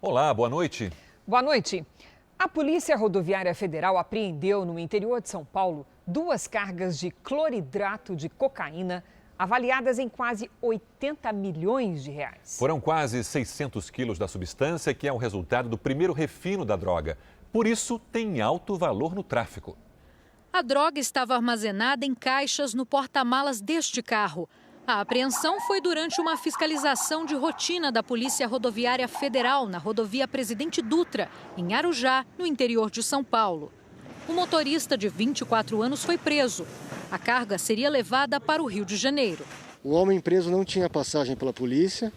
Olá, boa noite. Boa noite. A Polícia Rodoviária Federal apreendeu no interior de São Paulo 2 cargas de cloridrato de cocaína avaliadas em quase 80 milhões de reais. Foram quase 600 quilos da substância, que é o resultado do primeiro refino da droga. Por isso, tem alto valor no tráfico. A droga estava armazenada em caixas no porta-malas deste carro. A apreensão foi durante uma fiscalização de rotina da Polícia Rodoviária Federal na rodovia Presidente Dutra, em Arujá, no interior de São Paulo. O motorista de 24 anos foi preso. A carga seria levada para o Rio de Janeiro. O homem preso não tinha passagem pela polícia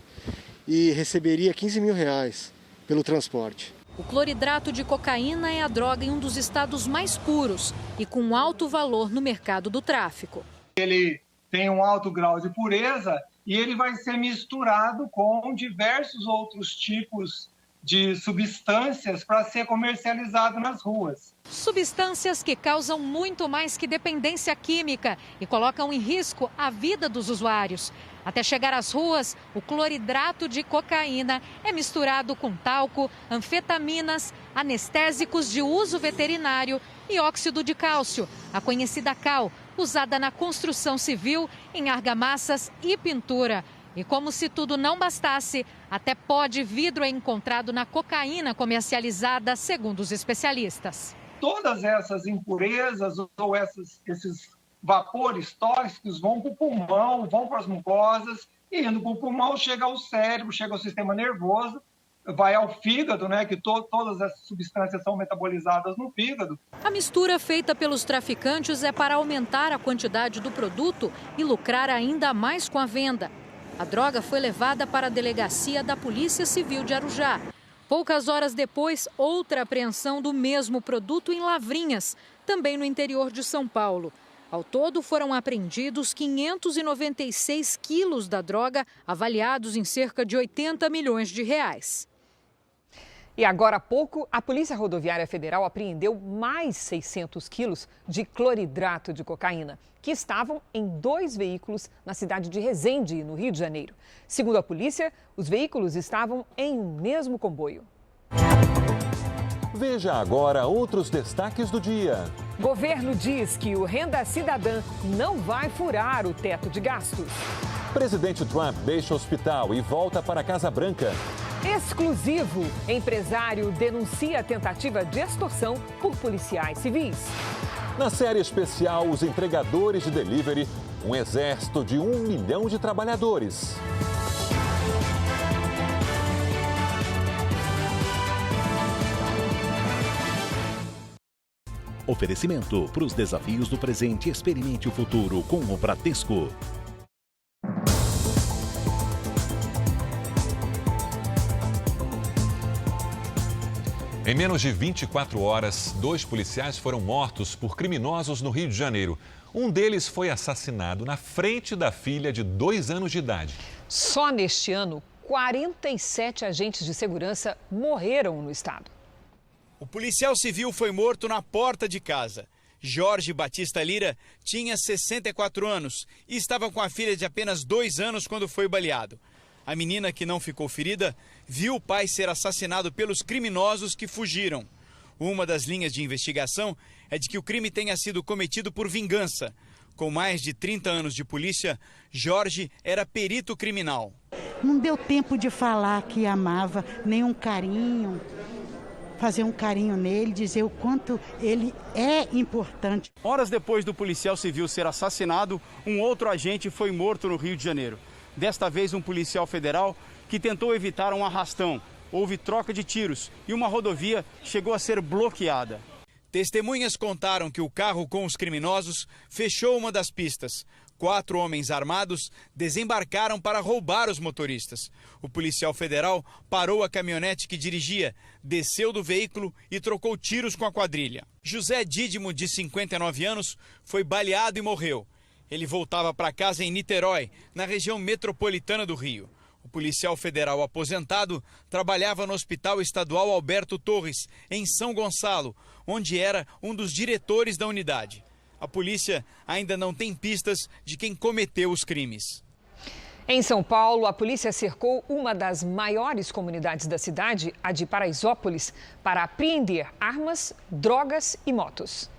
e receberia 15 mil reais pelo transporte. O cloridrato de cocaína é a droga em um dos estados mais puros e com alto valor no mercado do tráfico. Ele tem um alto grau de pureza e ele vai ser misturado com diversos outros tipos de substâncias para ser comercializado nas ruas. Substâncias que causam muito mais que dependência química e colocam em risco a vida dos usuários. Até chegar às ruas, o cloridrato de cocaína é misturado com talco, anfetaminas, anestésicos de uso veterinário e óxido de cálcio, a conhecida cal, usada na construção civil, em argamassas e pintura. E como se tudo não bastasse, até pó de vidro é encontrado na cocaína comercializada, segundo os especialistas. Todas essas impurezas ou esses vapores tóxicos vão para o pulmão, vão para as mucosas, e indo para o pulmão chega ao cérebro, chega ao sistema nervoso, vai ao fígado, que todas essas substâncias são metabolizadas no fígado. A mistura feita pelos traficantes é para aumentar a quantidade do produto e lucrar ainda mais com a venda. A droga foi levada para a delegacia da Polícia Civil de Arujá. Poucas horas depois, outra apreensão do mesmo produto em Lavrinhas, também no interior de São Paulo. Ao todo, foram apreendidos 596 quilos da droga, avaliados em cerca de 80 milhões de reais. E agora há pouco, a Polícia Rodoviária Federal apreendeu mais 600 quilos de cloridrato de cocaína, que estavam em 2 veículos na cidade de Resende, no Rio de Janeiro. Segundo a polícia, os veículos estavam em um mesmo comboio. Veja agora outros destaques do dia. Governo diz que o Renda Cidadã não vai furar o teto de gastos. Presidente Trump deixa o hospital e volta para a Casa Branca. Exclusivo. Empresário denuncia tentativa de extorsão por policiais civis. Na série especial, os entregadores de delivery, um exército de 1 milhão de trabalhadores. Oferecimento: para os desafios do presente, experimente o futuro com o Bradesco. Em menos de 24 horas, 2 policiais foram mortos por criminosos no Rio de Janeiro. Um deles foi assassinado na frente da filha de 2 anos de idade. Só neste ano, 47 agentes de segurança morreram no estado. O policial civil foi morto na porta de casa. Jorge Batista Lira tinha 64 anos e estava com a filha de apenas 2 anos quando foi baleado. A menina, que não ficou ferida, viu o pai ser assassinado pelos criminosos que fugiram. Uma das linhas de investigação é de que o crime tenha sido cometido por vingança. Com mais de 30 anos de polícia, Jorge era perito criminal. Não deu tempo de falar que amava, nem um carinho, fazer um carinho nele, dizer o quanto ele é importante. Horas depois do policial civil ser assassinado, um outro agente foi morto no Rio de Janeiro. Desta vez, um policial federal que tentou evitar um arrastão. Houve troca de tiros e uma rodovia chegou a ser bloqueada. Testemunhas contaram que o carro com os criminosos fechou uma das pistas. 4 homens armados desembarcaram para roubar os motoristas. O policial federal parou a caminhonete que dirigia, desceu do veículo e trocou tiros com a quadrilha. José Dídimo, de 59 anos, foi baleado e morreu. Ele voltava para casa em Niterói, na região metropolitana do Rio. O policial federal aposentado trabalhava no Hospital Estadual Alberto Torres, em São Gonçalo, onde era um dos diretores da unidade. A polícia ainda não tem pistas de quem cometeu os crimes. Em São Paulo, a polícia cercou uma das maiores comunidades da cidade, a de Paraisópolis, para apreender armas, drogas e motos.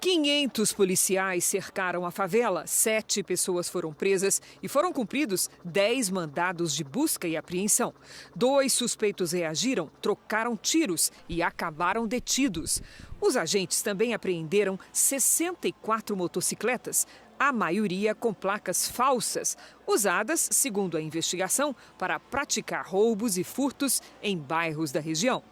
500 policiais cercaram a favela, 7 pessoas foram presas e foram cumpridos 10 mandados de busca e apreensão. 2 suspeitos reagiram, trocaram tiros e acabaram detidos. Os agentes também apreenderam 64 motocicletas, a maioria com placas falsas, usadas, segundo a investigação, para praticar roubos e furtos em bairros da região.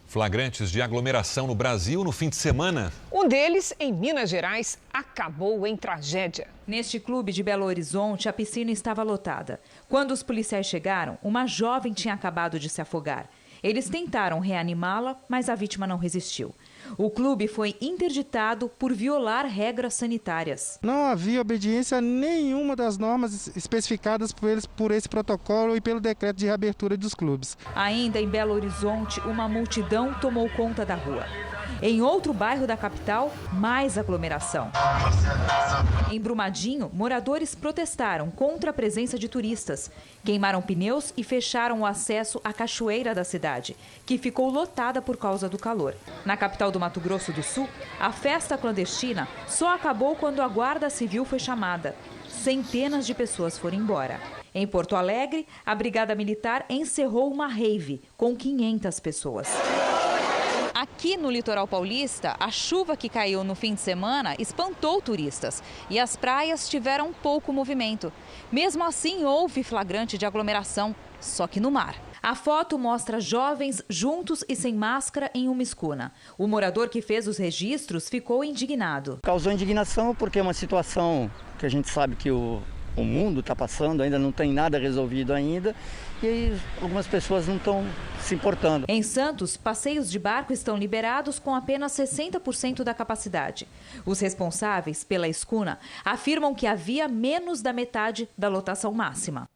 Flagrantes de aglomeração no Brasil no fim de semana. Um deles, em Minas Gerais, acabou em tragédia. Neste clube de Belo Horizonte, a piscina estava lotada. Quando os policiais chegaram, uma jovem tinha acabado de se afogar. Eles tentaram reanimá-la, mas a vítima não resistiu. O clube foi interditado por violar regras sanitárias. Não havia obediência a nenhuma das normas especificadas por esse protocolo e pelo decreto de reabertura dos clubes. Ainda em Belo Horizonte, uma multidão tomou conta da rua. Em outro bairro da capital, mais aglomeração. Em Brumadinho, moradores protestaram contra a presença de turistas. Queimaram pneus e fecharam o acesso à cachoeira da cidade, que ficou lotada por causa do calor. Na capital do Mato Grosso do Sul, a festa clandestina só acabou quando a Guarda Civil foi chamada. Centenas de pessoas foram embora. Em Porto Alegre, a Brigada Militar encerrou uma rave com 500 pessoas. Aqui no litoral paulista, a chuva que caiu no fim de semana espantou turistas e as praias tiveram pouco movimento. Mesmo assim, houve flagrante de aglomeração, só que no mar. A foto mostra jovens juntos e sem máscara em uma escuna. O morador que fez os registros ficou indignado. Causou indignação porque é uma situação que a gente sabe que o mundo está passando, ainda não tem nada resolvido ainda. E aí, algumas pessoas não estão se importando. Em Santos, passeios de barco estão liberados com apenas 60% da capacidade. Os responsáveis pela escuna afirmam que havia menos da metade da lotação máxima.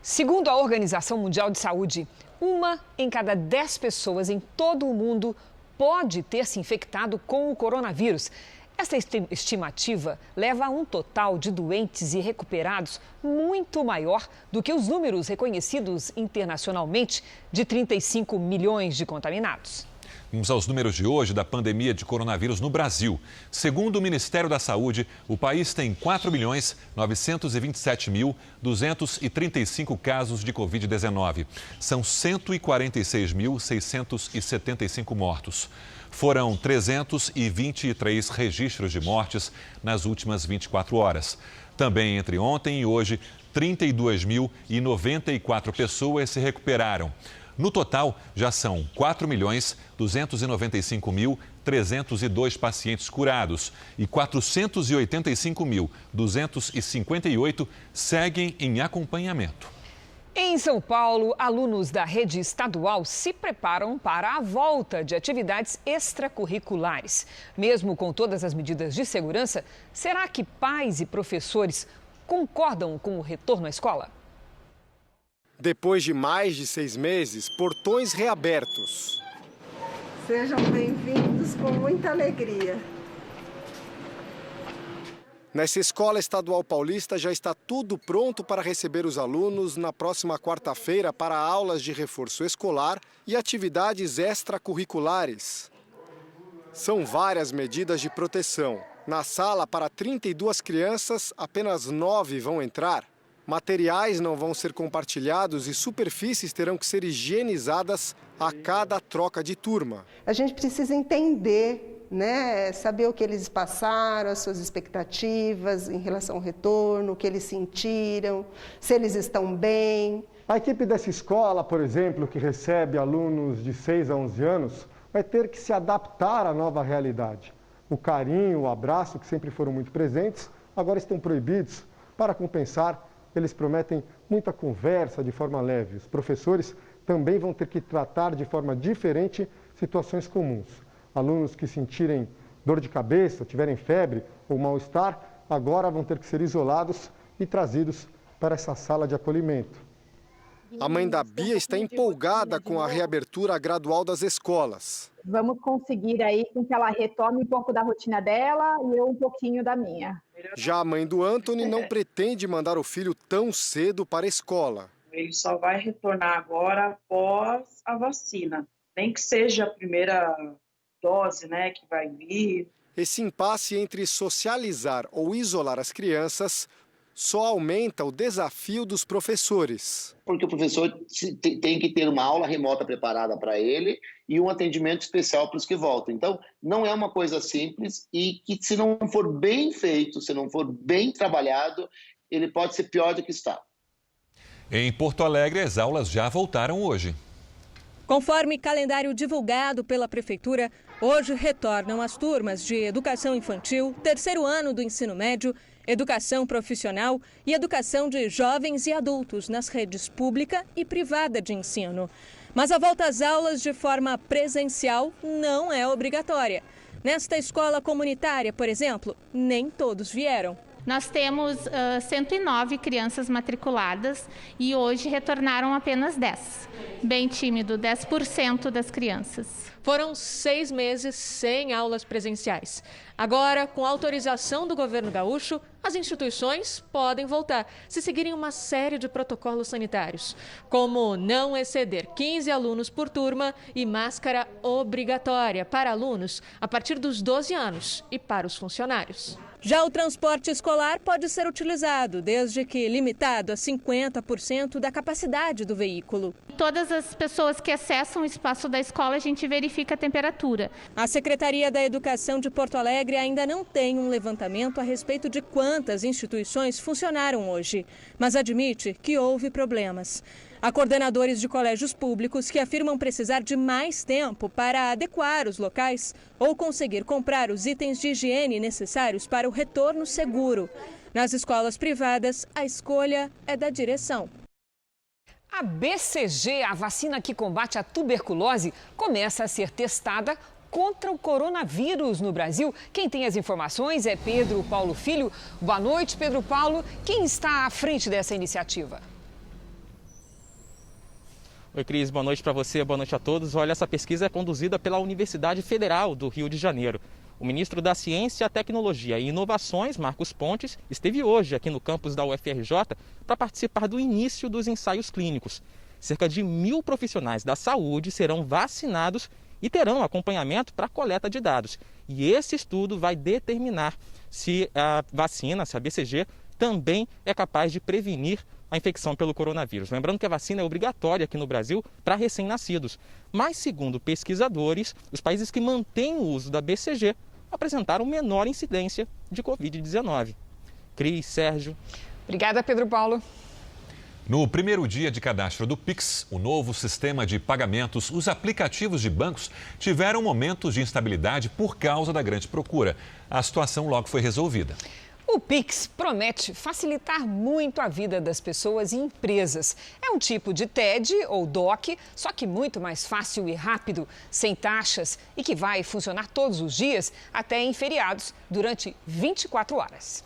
Segundo a Organização Mundial de Saúde, 1 em cada 10 pessoas em todo o mundo pode ter se infectado com o coronavírus. Essa estimativa leva a um total de doentes e recuperados muito maior do que os números reconhecidos internacionalmente de 35 milhões de contaminados. Vamos aos números de hoje da pandemia de coronavírus no Brasil. Segundo o Ministério da Saúde, o país tem 4.927.235 casos de Covid-19. São 146.675 mortos. Foram 323 registros de mortes nas últimas 24 horas. Também entre ontem e hoje, 32.094 pessoas se recuperaram. No total, já são 4.295.302 pacientes curados e 485.258 seguem em acompanhamento. Em São Paulo, alunos da rede estadual se preparam para a volta de atividades extracurriculares. Mesmo com todas as medidas de segurança, será que pais e professores concordam com o retorno à escola? Depois de mais de 6 meses, portões reabertos. Sejam bem-vindos com muita alegria. Nessa escola estadual paulista já está tudo pronto para receber os alunos na próxima quarta-feira para aulas de reforço escolar e atividades extracurriculares. São várias medidas de proteção. Na sala, para 32 crianças, apenas 9 vão entrar. Materiais não vão ser compartilhados e superfícies terão que ser higienizadas a cada troca de turma. A gente precisa entender, saber o que eles passaram, as suas expectativas em relação ao retorno, o que eles sentiram, se eles estão bem. A equipe dessa escola, por exemplo, que recebe alunos de 6 a 11 anos, vai ter que se adaptar à nova realidade. O carinho, o abraço, que sempre foram muito presentes, agora estão proibidos. Para compensar, eles prometem muita conversa de forma leve. Os professores também vão ter que tratar de forma diferente situações comuns. Alunos que sentirem dor de cabeça, tiverem febre ou mal-estar, agora vão ter que ser isolados e trazidos para essa sala de acolhimento. A mãe da Bia está empolgada com a reabertura gradual das escolas. Vamos conseguir aí com que ela retome um pouco da rotina dela e eu um pouquinho da minha. Já a mãe do Anthony não pretende mandar o filho tão cedo para a escola. Ele só vai retornar agora após a vacina. Nem que seja a primeira dose, né, que vai vir. Esse impasse entre socializar ou isolar as crianças só aumenta o desafio dos professores. Porque o professor tem que ter uma aula remota preparada para ele e um atendimento especial para os que voltam. Então, não é uma coisa simples e que, se não for bem feito, se não for bem trabalhado, ele pode ser pior do que está. Em Porto Alegre, as aulas já voltaram hoje. Conforme calendário divulgado pela Prefeitura, hoje retornam as turmas de Educação Infantil, terceiro ano do ensino médio, Educação Profissional e Educação de Jovens e Adultos nas redes pública e privada de ensino. Mas a volta às aulas de forma presencial não é obrigatória. Nesta escola comunitária, por exemplo, nem todos vieram. Nós temos 109 crianças matriculadas e hoje retornaram apenas 10. Bem tímido, 10% das crianças. Foram 6 meses sem aulas presenciais. Agora, com autorização do governo gaúcho, as instituições podem voltar, se seguirem uma série de protocolos sanitários, como não exceder 15 alunos por turma e máscara obrigatória para alunos a partir dos 12 anos e para os funcionários. Já o transporte escolar pode ser utilizado, desde que limitado a 50% da capacidade do veículo. Todas as pessoas que acessam o espaço da escola, a gente verifica a temperatura. A Secretaria da Educação de Porto Alegre ainda não tem um levantamento a respeito de quantas instituições funcionaram hoje, mas admite que houve problemas. Há coordenadores de colégios públicos que afirmam precisar de mais tempo para adequar os locais ou conseguir comprar os itens de higiene necessários para o retorno seguro. Nas escolas privadas, a escolha é da direção. A BCG, a vacina que combate a tuberculose, começa a ser testada contra o coronavírus no Brasil. Quem tem as informações é Pedro Paulo Filho. Boa noite, Pedro Paulo. Quem está à frente dessa iniciativa? Oi, Cris, boa noite para você, boa noite a todos. Olha, essa pesquisa é conduzida pela Universidade Federal do Rio de Janeiro. O ministro da Ciência, Tecnologia e Inovações, Marcos Pontes, esteve hoje aqui no campus da UFRJ para participar do início dos ensaios clínicos. Cerca de 1.000 profissionais da saúde serão vacinados e terão acompanhamento para a coleta de dados. E esse estudo vai determinar se a vacina, se a BCG, também é capaz de prevenir a infecção pelo coronavírus. Lembrando que a vacina é obrigatória aqui no Brasil para recém-nascidos. Mas, segundo pesquisadores, os países que mantêm o uso da BCG apresentaram menor incidência de Covid-19. Cris, Sérgio. Obrigada, Pedro Paulo. No primeiro dia de cadastro do Pix, o novo sistema de pagamentos, os aplicativos de bancos tiveram momentos de instabilidade por causa da grande procura. A situação logo foi resolvida. O Pix promete facilitar muito a vida das pessoas e empresas. É um tipo de TED ou DOC, só que muito mais fácil e rápido, sem taxas e que vai funcionar todos os dias, até em feriados, durante 24 horas.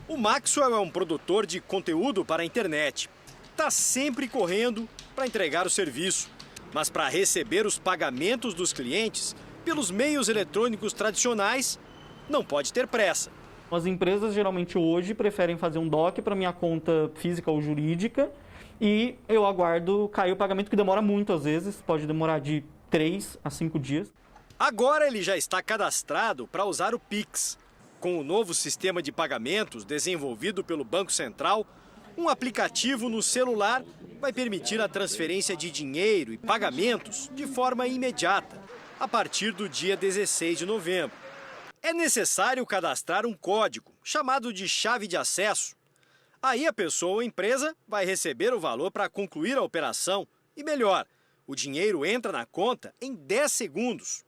O Maxwell é um produtor de conteúdo para a internet. Está sempre correndo para entregar o serviço, mas para receber os pagamentos dos clientes pelos meios eletrônicos tradicionais, não pode ter pressa. As empresas geralmente hoje preferem fazer um DOC para minha conta física ou jurídica e eu aguardo cair o pagamento, que demora muito às vezes, pode demorar de 3 a 5 dias. Agora ele já está cadastrado para usar o Pix. Com o novo sistema de pagamentos desenvolvido pelo Banco Central, um aplicativo no celular vai permitir a transferência de dinheiro e pagamentos de forma imediata, a partir do dia 16 de novembro. É necessário cadastrar um código, chamado de chave de acesso. Aí a pessoa ou empresa vai receber o valor para concluir a operação. E melhor, o dinheiro entra na conta em 10 segundos,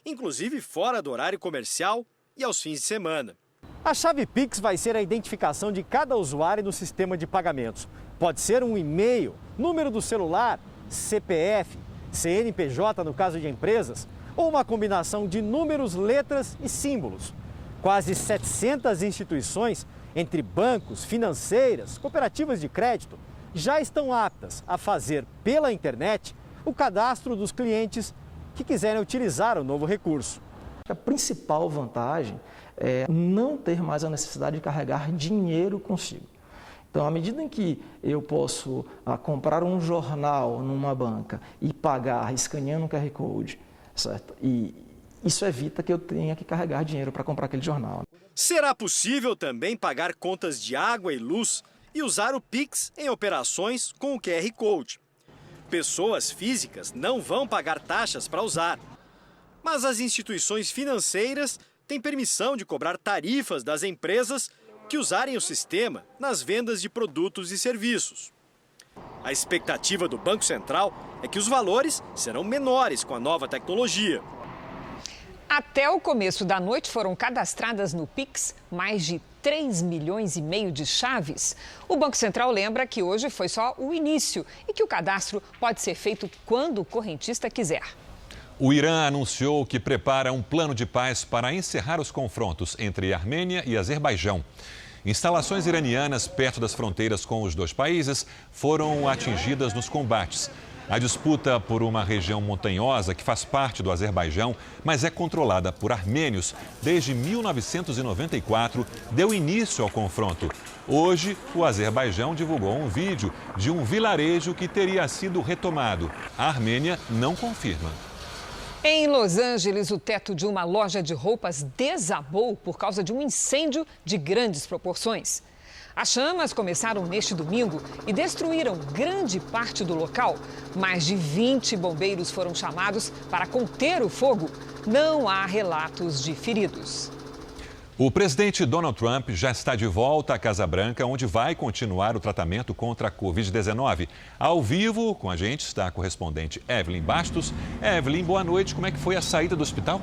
inclusive fora do horário comercial e aos fins de semana. A chave Pix vai ser a identificação de cada usuário no sistema de pagamentos. Pode ser um e-mail, número do celular, CPF, CNPJ no caso de empresas, ou uma combinação de números, letras e símbolos. Quase 700 instituições, entre bancos, financeiras, cooperativas de crédito, já estão aptas a fazer pela internet o cadastro dos clientes que quiserem utilizar o novo recurso. A principal vantagem é não ter mais a necessidade de carregar dinheiro consigo. Então, à medida em que eu posso comprar um jornal numa banca e pagar escaneando um QR Code, certo? E isso evita que eu tenha que carregar dinheiro para comprar aquele jornal. Será possível também pagar contas de água e luz e usar o Pix em operações com o QR Code. Pessoas físicas não vão pagar taxas para usar, mas as instituições financeiras têm permissão de cobrar tarifas das empresas que usarem o sistema nas vendas de produtos e serviços. A expectativa do Banco Central é que os valores serão menores com a nova tecnologia. Até o começo da noite foram cadastradas no Pix mais de 3,5 milhões de chaves. O Banco Central lembra que hoje foi só o início e que o cadastro pode ser feito quando o correntista quiser. O Irã anunciou que prepara um plano de paz para encerrar os confrontos entre Armênia e Azerbaijão. Instalações iranianas perto das fronteiras com os dois países foram atingidas nos combates. A disputa por uma região montanhosa que faz parte do Azerbaijão, mas é controlada por armênios desde 1994, deu início ao confronto. Hoje, o Azerbaijão divulgou um vídeo de um vilarejo que teria sido retomado. A Armênia não confirma. Em Los Angeles, o teto de uma loja de roupas desabou por causa de um incêndio de grandes proporções. As chamas começaram neste domingo e destruíram grande parte do local. Mais de 20 bombeiros foram chamados para conter o fogo. Não há relatos de feridos. O presidente Donald Trump já está de volta à Casa Branca, onde vai continuar o tratamento contra a Covid-19. Ao vivo, com a gente, está a correspondente Evelyn Bastos. Evelyn, boa noite. Como é que foi a saída do hospital?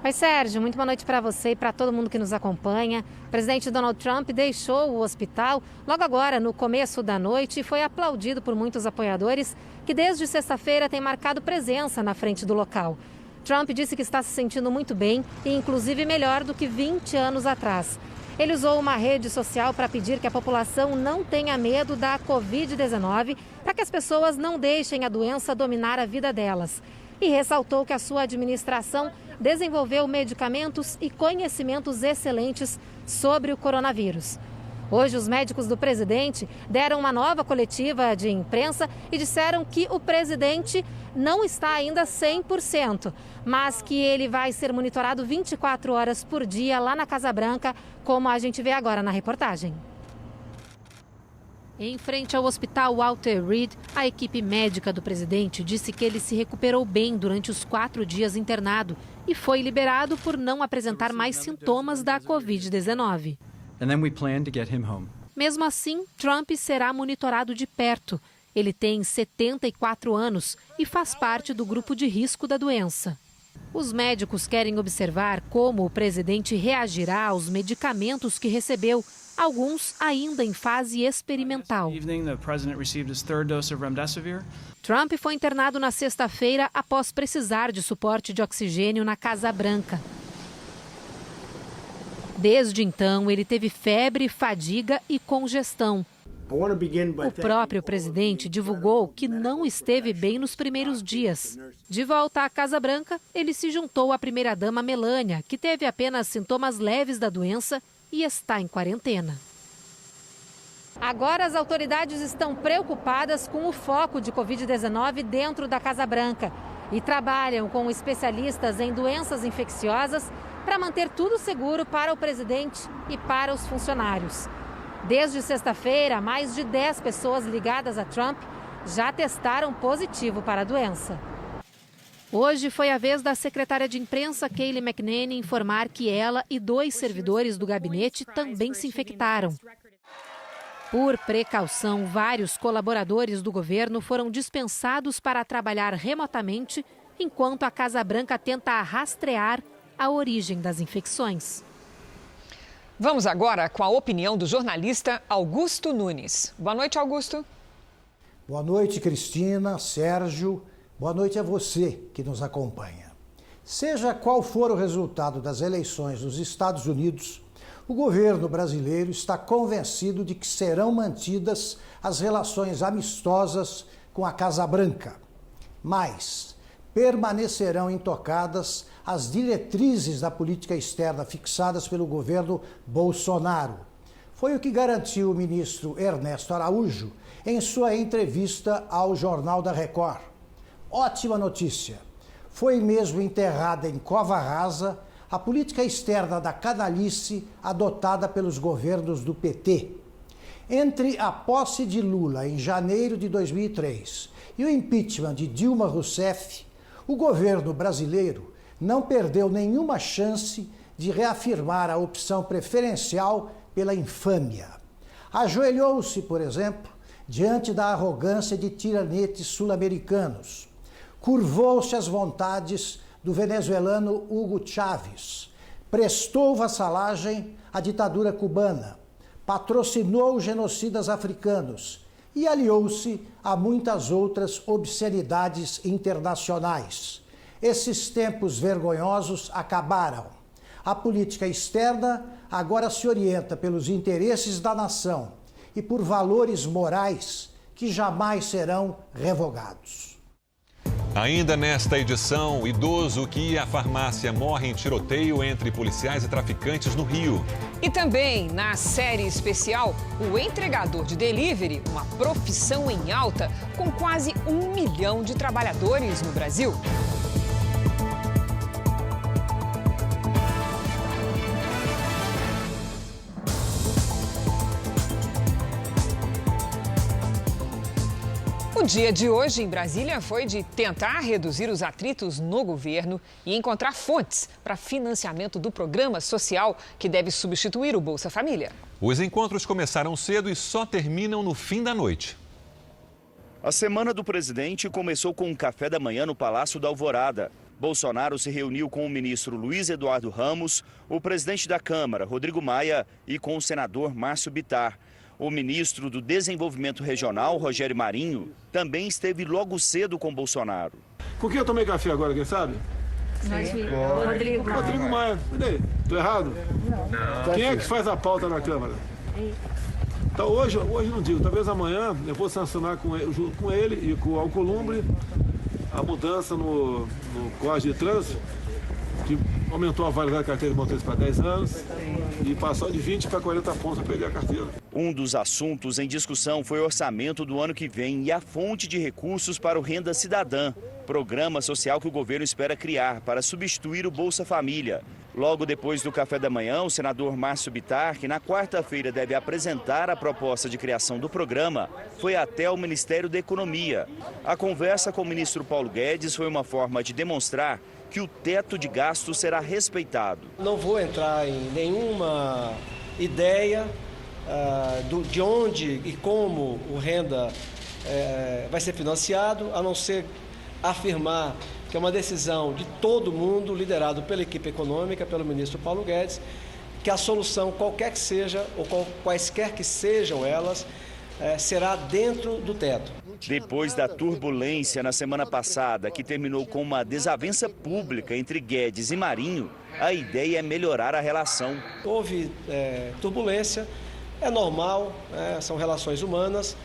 Oi, Sérgio. Muito boa noite para você e para todo mundo que nos acompanha. O presidente Donald Trump deixou o hospital logo agora, no começo da noite, e foi aplaudido por muitos apoiadores que desde sexta-feira têm marcado presença na frente do local. Trump disse que está se sentindo muito bem e, inclusive, melhor do que 20 anos atrás. Ele usou uma rede social para pedir que a população não tenha medo da Covid-19, para que as pessoas não deixem a doença dominar a vida delas. E ressaltou que a sua administração desenvolveu medicamentos e conhecimentos excelentes sobre o coronavírus. Hoje, os médicos do presidente deram uma nova coletiva de imprensa e disseram que o presidente não está ainda 100%, mas que ele vai ser monitorado 24 horas por dia lá na Casa Branca, como a gente vê agora na reportagem. Em frente ao hospital Walter Reed, a equipe médica do presidente disse que ele se recuperou bem durante os 4 dias internado e foi liberado por não apresentar mais sintomas da Covid-19. Mesmo assim, Trump será monitorado de perto. Ele tem 74 anos e faz parte do grupo de risco da doença. Os médicos querem observar como o presidente reagirá aos medicamentos que recebeu, alguns ainda em fase experimental. Trump foi internado na sexta-feira após precisar de suporte de oxigênio na Casa Branca. Desde então, ele teve febre, fadiga e congestão. O próprio presidente divulgou que não esteve bem nos primeiros dias. De volta à Casa Branca, ele se juntou à primeira-dama Melania, que teve apenas sintomas leves da doença e está em quarentena. Agora as autoridades estão preocupadas com o foco de Covid-19 dentro da Casa Branca e trabalham com especialistas em doenças infecciosas para manter tudo seguro para o presidente e para os funcionários. Desde sexta-feira, mais de 10 pessoas ligadas a Trump já testaram positivo para a doença. Hoje foi a vez da secretária de imprensa Kayleigh McEnany informar que ela e 2 servidores do gabinete também se infectaram. Por precaução, vários colaboradores do governo foram dispensados para trabalhar remotamente, enquanto a Casa Branca tenta rastrear a origem das infecções. Vamos agora com a opinião do jornalista Augusto Nunes. Boa noite, Augusto. Boa noite, Cristina, Sérgio. Boa noite a você que nos acompanha. Seja qual for o resultado das eleições nos Estados Unidos, O governo brasileiro está convencido de que serão mantidas as relações amistosas com a Casa Branca, mas permanecerão intocadas as diretrizes da política externa fixadas pelo governo Bolsonaro. Foi o que garantiu o ministro Ernesto Araújo em sua entrevista ao Jornal da Record. Ótima notícia! Foi mesmo enterrada em cova rasa a política externa da canalice adotada pelos governos do PT. Entre a posse de Lula em janeiro de 2003 e o impeachment de Dilma Rousseff, o governo brasileiro não perdeu nenhuma chance de reafirmar a opção preferencial pela infâmia. Ajoelhou-se, por exemplo, diante da arrogância de tiranetes sul-americanos. Curvou-se às vontades do venezuelano Hugo Chávez, prestou vassalagem à ditadura cubana, patrocinou genocidas africanos e aliou-se a muitas outras obscenidades internacionais. Esses tempos vergonhosos acabaram. A política externa agora se orienta pelos interesses da nação e por valores morais que jamais serão revogados. Ainda nesta edição, o idoso que ia à farmácia morre em tiroteio entre policiais e traficantes no Rio. E também, na série especial, o entregador de delivery, uma profissão em alta, com quase 1 milhão de trabalhadores no Brasil. O dia de hoje em Brasília foi de tentar reduzir os atritos no governo e encontrar fontes para financiamento do programa social que deve substituir o Bolsa Família. Os encontros começaram cedo e só terminam no fim da noite. A semana do presidente começou com um café da manhã no Palácio da Alvorada. Bolsonaro se reuniu com o ministro Luiz Eduardo Ramos, o presidente da Câmara, Rodrigo Maia, e com o senador Márcio Bittar. O ministro do Desenvolvimento Regional, Rogério Marinho, também esteve logo cedo com Bolsonaro. Com quem eu tomei café agora, quem sabe? Rodrigo Maia. Cadê? Tô errado? Não. Quem é que faz a pauta na Câmara? Então hoje não digo, talvez amanhã eu vou sancionar com ele e com o Alcolumbre a mudança no Código de Trânsito, que aumentou a validade da carteira de motorista para 10 anos e passou de 20 para 40 pontos para pegar a carteira. Um dos assuntos em discussão foi o orçamento do ano que vem e a fonte de recursos para o Renda Cidadã, programa social que o governo espera criar para substituir o Bolsa Família. Logo depois do café da manhã, o senador Márcio Bittar, que na quarta-feira deve apresentar a proposta de criação do programa, foi até o Ministério da Economia. A conversa com o ministro Paulo Guedes foi uma forma de demonstrar que o teto de gastos será respeitado. Não vou entrar em nenhuma ideia de onde e como o Renda vai ser financiado, a não ser afirmar que é uma decisão de todo mundo, liderado pela equipe econômica, pelo ministro Paulo Guedes, que a solução, qualquer que seja, ou quaisquer que sejam elas, será dentro do teto. Depois da turbulência na semana passada, que terminou com uma desavença pública entre Guedes e Marinho, a ideia é melhorar a relação. Houve turbulência, é normal, são relações humanas,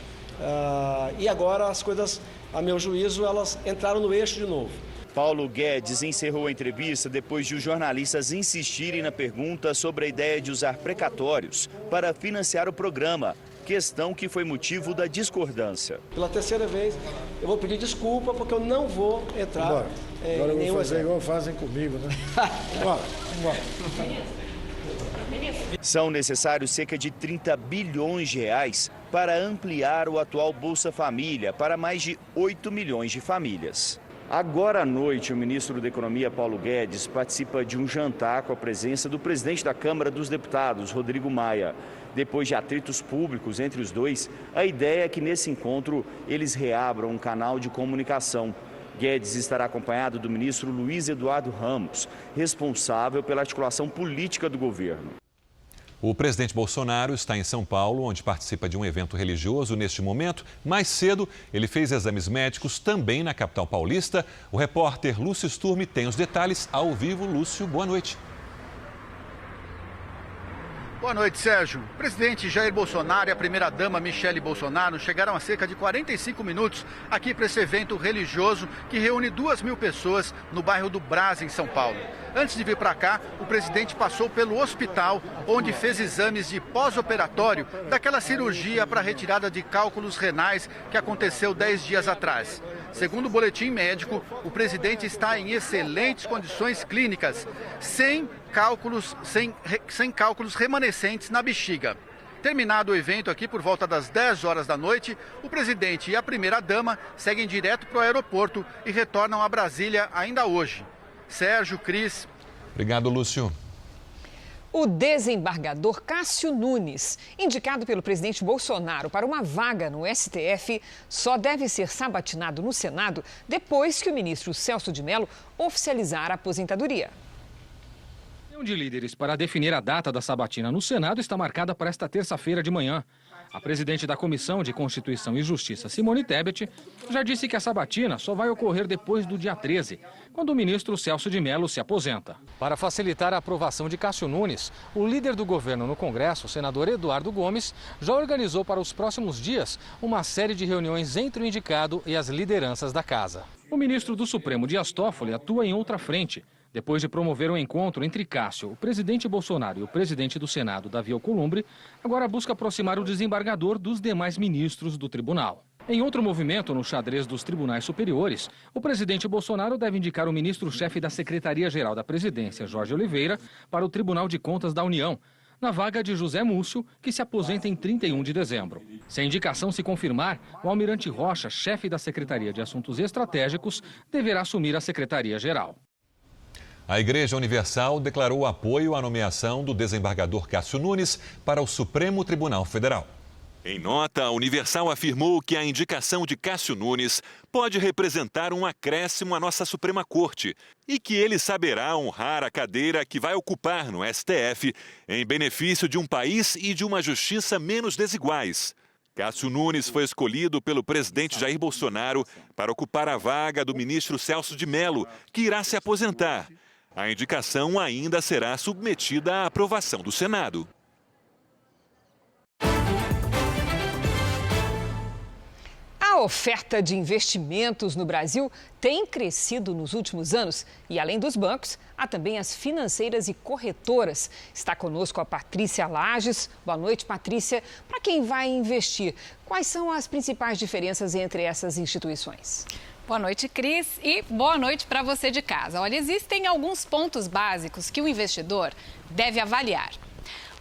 e agora as coisas, a meu juízo, elas entraram no eixo de novo. Paulo Guedes encerrou a entrevista depois de os jornalistas insistirem na pergunta sobre a ideia de usar precatórios para financiar o programa, questão que foi motivo da discordância. Pela terceira vez, eu vou pedir desculpa porque eu não vou entrar agora eu vou fazer exemplo. igual fazem comigo, né? Bora. São necessários cerca de 30 bilhões de reais para ampliar o atual Bolsa Família para mais de 8 milhões de famílias. Agora à noite, o ministro da Economia, Paulo Guedes, participa de um jantar com a presença do presidente da Câmara dos Deputados, Rodrigo Maia. Depois de atritos públicos entre os dois, a ideia é que nesse encontro eles reabram um canal de comunicação. Guedes estará acompanhado do ministro Luiz Eduardo Ramos, responsável pela articulação política do governo. O presidente Bolsonaro está em São Paulo, onde participa de um evento religioso neste momento. Mais cedo, ele fez exames médicos também na capital paulista. O repórter Lúcio Sturmi tem os detalhes ao vivo. Lúcio, boa noite. Boa noite, Sérgio. O presidente Jair Bolsonaro e a primeira-dama Michele Bolsonaro chegaram há cerca de 45 minutos aqui para esse evento religioso que reúne 2.000 pessoas no bairro do Brás, em São Paulo. Antes de vir para cá, o presidente passou pelo hospital, onde fez exames de pós-operatório daquela cirurgia para retirada de cálculos renais que aconteceu 10 dias atrás. Segundo o boletim médico, o presidente está em excelentes condições clínicas, sem cálculos remanescentes na bexiga. Terminado o evento aqui por volta das 10 horas da noite, o presidente e a primeira-dama seguem direto para o aeroporto e retornam a Brasília ainda hoje. Sérgio, Cris. Obrigado, Lúcio. O desembargador Cássio Nunes, indicado pelo presidente Bolsonaro para uma vaga no STF, só deve ser sabatinado no Senado depois que o ministro Celso de Mello oficializar a aposentadoria. A reunião de líderes para definir a data da sabatina no Senado está marcada para esta terça-feira de manhã. A presidente da Comissão de Constituição e Justiça, Simone Tebet, já disse que a sabatina só vai ocorrer depois do dia 13, quando o ministro Celso de Mello se aposenta. Para facilitar a aprovação de Cássio Nunes, o líder do governo no Congresso, o senador Eduardo Gomes, já organizou para os próximos dias uma série de reuniões entre o indicado e as lideranças da casa. O ministro do Supremo, Dias Toffoli, atua em outra frente. Depois de promover um encontro entre Cássio, o presidente Bolsonaro e o presidente do Senado, Davi Alcolumbre, agora busca aproximar o desembargador dos demais ministros do tribunal. Em outro movimento no xadrez dos tribunais superiores, o presidente Bolsonaro deve indicar o ministro-chefe da Secretaria-Geral da Presidência, Jorge Oliveira, para o Tribunal de Contas da União, na vaga de José Múcio, que se aposenta em 31 de dezembro. Se a indicação se confirmar, o almirante Rocha, chefe da Secretaria de Assuntos Estratégicos, deverá assumir a Secretaria-Geral. A Igreja Universal declarou apoio à nomeação do desembargador Cássio Nunes para o Supremo Tribunal Federal. Em nota, a Universal afirmou que a indicação de Cássio Nunes pode representar um acréscimo à nossa Suprema Corte e que ele saberá honrar a cadeira que vai ocupar no STF em benefício de um país e de uma justiça menos desiguais. Cássio Nunes foi escolhido pelo presidente Jair Bolsonaro para ocupar a vaga do ministro Celso de Mello, que irá se aposentar. A indicação ainda será submetida à aprovação do Senado. A oferta de investimentos no Brasil tem crescido nos últimos anos e, além dos bancos, há também as financeiras e corretoras. Está conosco a Patrícia Lages. Boa noite, Patrícia. Para quem vai investir, quais são as principais diferenças entre essas instituições? Boa noite, Cris, e boa noite para você de casa. Olha, existem alguns pontos básicos que o investidor deve avaliar.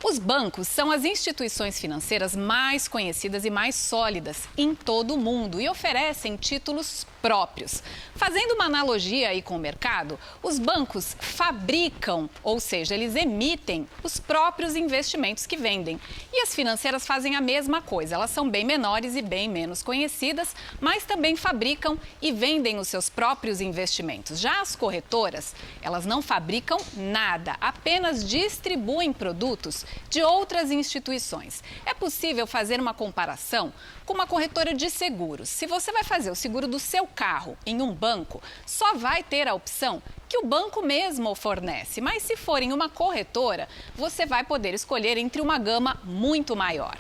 Os bancos são as instituições financeiras mais conhecidas e mais sólidas em todo o mundo e oferecem títulos próprios. Fazendo uma analogia aí com o mercado, os bancos fabricam, ou seja, eles emitem os próprios investimentos que vendem. E as financeiras fazem a mesma coisa. Elas são bem menores e bem menos conhecidas, mas também fabricam e vendem os seus próprios investimentos. Já as corretoras, elas não fabricam nada, apenas distribuem produtos de outras instituições. É possível fazer uma comparação com uma corretora de seguros. Se você vai fazer o seguro do seu carro em um banco, só vai ter a opção que o banco mesmo fornece. Mas se for em uma corretora, você vai poder escolher entre uma gama muito maior.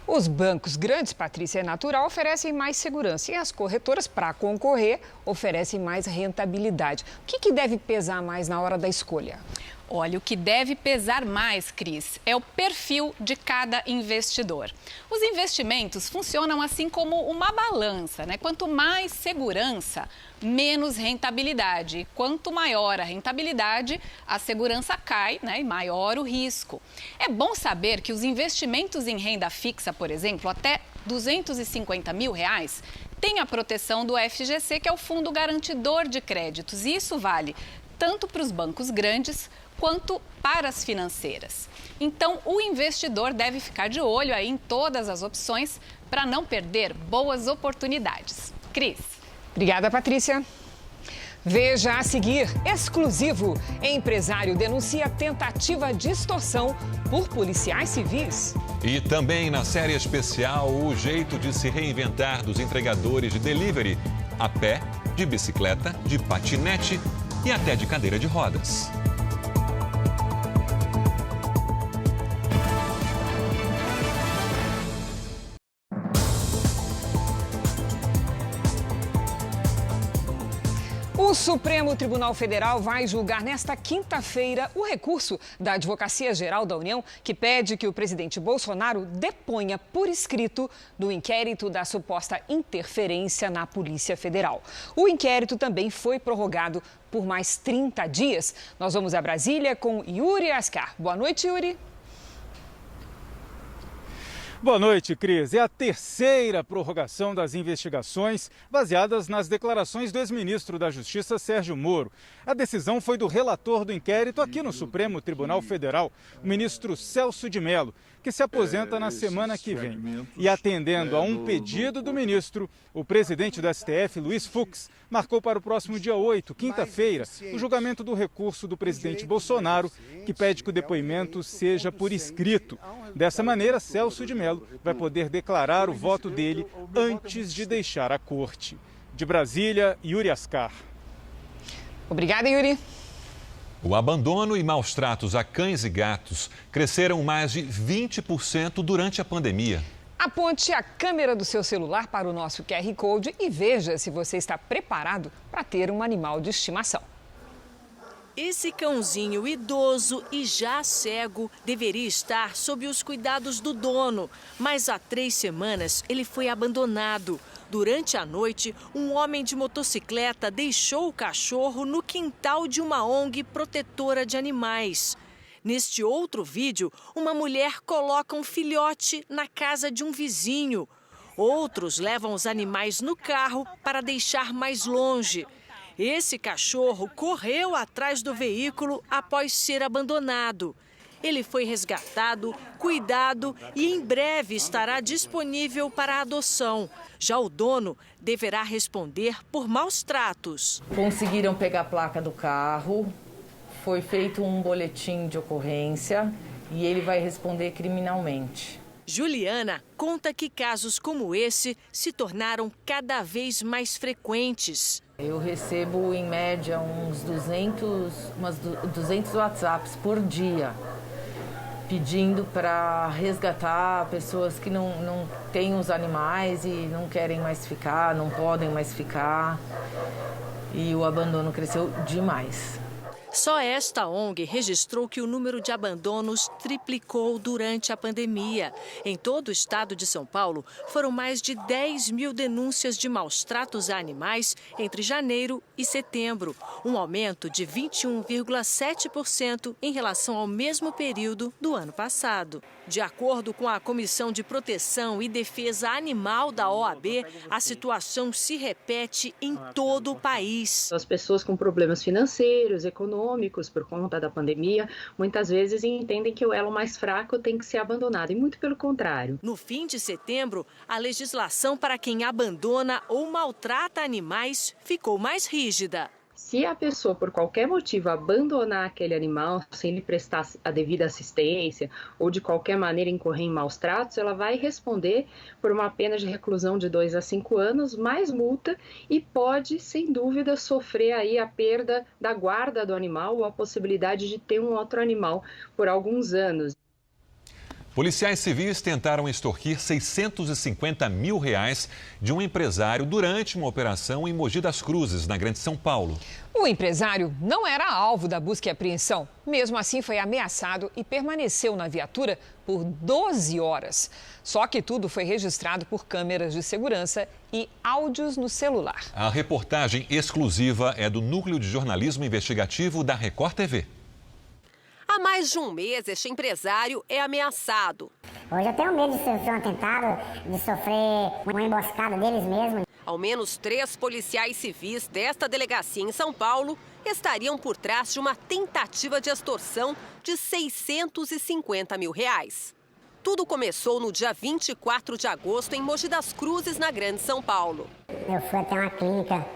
Os bancos grandes, Patrícia, é natural, oferecem mais segurança. E as corretoras, para concorrer, oferecem mais rentabilidade. O que deve pesar mais na hora da escolha? Olha, o que deve pesar mais, Cris, é o perfil de cada investidor. Os investimentos funcionam assim como uma balança, né? Quanto mais segurança, menos rentabilidade. E quanto maior a rentabilidade, a segurança cai, né? E maior o risco. É bom saber que os investimentos em renda fixa, por exemplo, até R$250 mil, têm a proteção do FGC, que é o Fundo Garantidor de Créditos. E isso vale tanto para os bancos grandes quanto para as financeiras. Então, o investidor deve ficar de olho aí em todas as opções para não perder boas oportunidades. Cris. Obrigada, Patrícia. Veja a seguir, exclusivo. Empresário denuncia tentativa de extorsão por policiais civis. E também na série especial, o jeito de se reinventar dos entregadores de delivery, a pé, de bicicleta, de patinete e até de cadeira de rodas. Supremo Tribunal Federal vai julgar nesta quinta-feira o recurso da Advocacia Geral da União que pede que o presidente Bolsonaro deponha por escrito no inquérito da suposta interferência na Polícia Federal. O inquérito também foi prorrogado por mais 30 dias. Nós vamos a Brasília com Yuri Ascar. Boa noite, Yuri. Boa noite, Cris. É a terceira prorrogação das investigações baseadas nas declarações do ex-ministro da Justiça, Sérgio Moro. A decisão foi do relator do inquérito aqui no Supremo Tribunal Federal, o ministro Celso de Mello, que se aposenta na semana que vem. E atendendo a um pedido do ministro, o presidente do STF, Luiz Fux, marcou para o próximo dia 8, quinta-feira, o julgamento do recurso do presidente Bolsonaro, que pede que o depoimento seja por escrito. Dessa maneira, Celso de Mello vai poder declarar o voto dele antes de deixar a corte. De Brasília, Yuri Ascar. Obrigada, Yuri. O abandono e maus tratos a cães e gatos cresceram mais de 20% durante a pandemia. Aponte a câmera do seu celular para o nosso QR Code e veja se você está preparado para ter um animal de estimação. Esse cãozinho idoso e já cego deveria estar sob os cuidados do dono, mas há 3 semanas ele foi abandonado. Durante a noite, um homem de motocicleta deixou o cachorro no quintal de uma ONG protetora de animais. Neste outro vídeo, uma mulher coloca um filhote na casa de um vizinho. Outros levam os animais no carro para deixar mais longe. Esse cachorro correu atrás do veículo após ser abandonado. Ele foi resgatado, cuidado e em breve estará disponível para adoção. Já o dono deverá responder por maus tratos. Conseguiram pegar a placa do carro, foi feito um boletim de ocorrência e ele vai responder criminalmente. Juliana conta que casos como esse se tornaram cada vez mais frequentes. Eu recebo, em média, uns 200 WhatsApps por dia, pedindo para resgatar pessoas que não têm os animais e não querem mais ficar, não podem mais ficar. E o abandono cresceu demais. Só esta ONG registrou que o número de abandonos triplicou durante a pandemia. Em todo o estado de São Paulo, foram mais de 10 mil denúncias de maus tratos a animais entre janeiro e setembro, um aumento de 21,7% em relação ao mesmo período do ano passado. De acordo com a Comissão de Proteção e Defesa Animal da OAB, a situação se repete em todo o país. As pessoas com problemas financeiros, econômicos, por conta da pandemia, muitas vezes entendem que o elo mais fraco tem que ser abandonado, e muito pelo contrário. No fim de setembro, a legislação para quem abandona ou maltrata animais ficou mais rígida. Se a pessoa, por qualquer motivo, abandonar aquele animal sem lhe prestar a devida assistência ou de qualquer maneira incorrer em maus tratos, ela vai responder por uma pena de reclusão de 2 a 5 anos, mais multa, e pode, sem dúvida, sofrer aí a perda da guarda do animal ou a possibilidade de ter um outro animal por alguns anos. Policiais civis tentaram extorquir R$650 mil de um empresário durante uma operação em Mogi das Cruzes, na Grande São Paulo. O empresário não era alvo da busca e apreensão. Mesmo assim, foi ameaçado e permaneceu na viatura por 12 horas. Só que tudo foi registrado por câmeras de segurança e áudios no celular. A reportagem exclusiva é do Núcleo de Jornalismo Investigativo da Record TV. Há mais de um mês, este empresário é ameaçado. Hoje eu tenho medo de sofrer um atentado, de sofrer uma emboscada deles mesmos. Ao menos 3 policiais civis desta delegacia em São Paulo estariam por trás de uma tentativa de extorsão de R$650 mil. Tudo começou no dia 24 de agosto em Mogi das Cruzes, na Grande São Paulo. Eu fui até uma clínica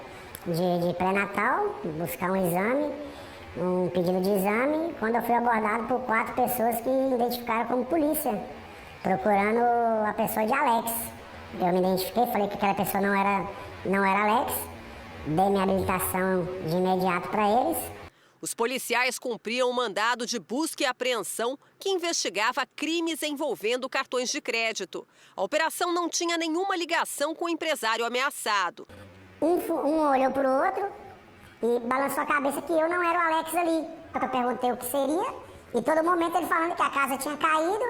de pré-natal buscar um exame. Um pedido de exame, quando eu fui abordado por 4 pessoas que identificaram como polícia, procurando a pessoa de Alex. Eu me identifiquei, falei que aquela pessoa não era Alex, dei minha habilitação de imediato para eles. Os policiais cumpriam um mandado de busca e apreensão que investigava crimes envolvendo cartões de crédito. A operação não tinha nenhuma ligação com o empresário ameaçado. Um olhou para o outro, e balançou a cabeça que eu não era o Alex ali. Eu perguntei o que seria e todo momento ele falando que a casa tinha caído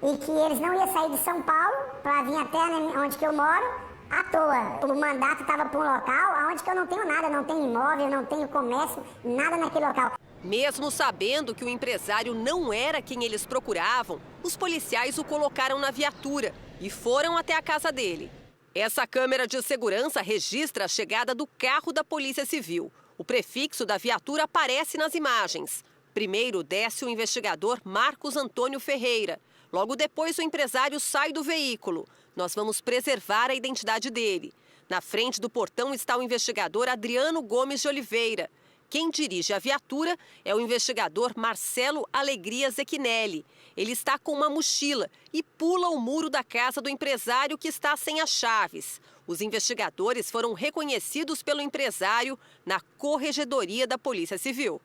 e que eles não iam sair de São Paulo para vir até onde que eu moro à toa. O mandato estava para um local onde que eu não tenho nada, não tenho imóvel, não tenho comércio, nada naquele local. Mesmo sabendo que o empresário não era quem eles procuravam, os policiais o colocaram na viatura e foram até a casa dele. Essa câmera de segurança registra a chegada do carro da Polícia Civil. O prefixo da viatura aparece nas imagens. Primeiro desce o investigador Marcos Antônio Ferreira. Logo depois, o empresário sai do veículo. Nós vamos preservar a identidade dele. Na frente do portão está o investigador Adriano Gomes de Oliveira. Quem dirige a viatura é o investigador Marcelo Alegria Zequinelli. Ele está com uma mochila e pula o muro da casa do empresário que está sem as chaves. Os investigadores foram reconhecidos pelo empresário na Corregedoria da Polícia Civil.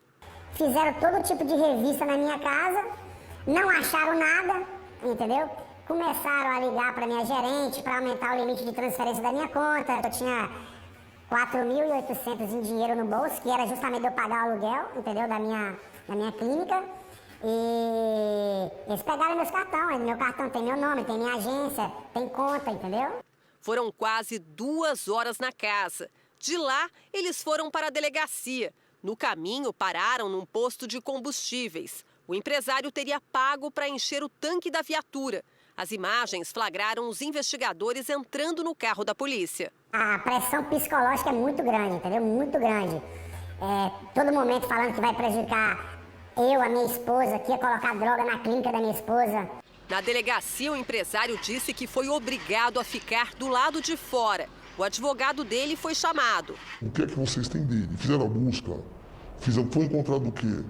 Fizeram todo tipo de revista na minha casa, não acharam nada, entendeu? Começaram a ligar para minha gerente para aumentar o limite de transferência da minha conta. Eu tinha 4.800 em dinheiro no bolso, que era justamente eu pagar o aluguel, entendeu? Da minha clínica. E eles pegaram meus cartões. Meu cartão tem meu nome, tem minha agência, tem conta, entendeu? Foram quase 2 horas na casa. De lá, eles foram para a delegacia. No caminho, pararam num posto de combustíveis. O empresário teria pago para encher o tanque da viatura. As imagens flagraram os investigadores entrando no carro da polícia. A pressão psicológica é muito grande, entendeu? Muito grande. Todo momento falando que vai prejudicar eu, a minha esposa, que ia colocar droga na clínica da minha esposa. Na delegacia, o empresário disse que foi obrigado a ficar do lado de fora. O advogado dele foi chamado. O que é que vocês têm dele? Fizeram a busca? Foi encontrado o quê?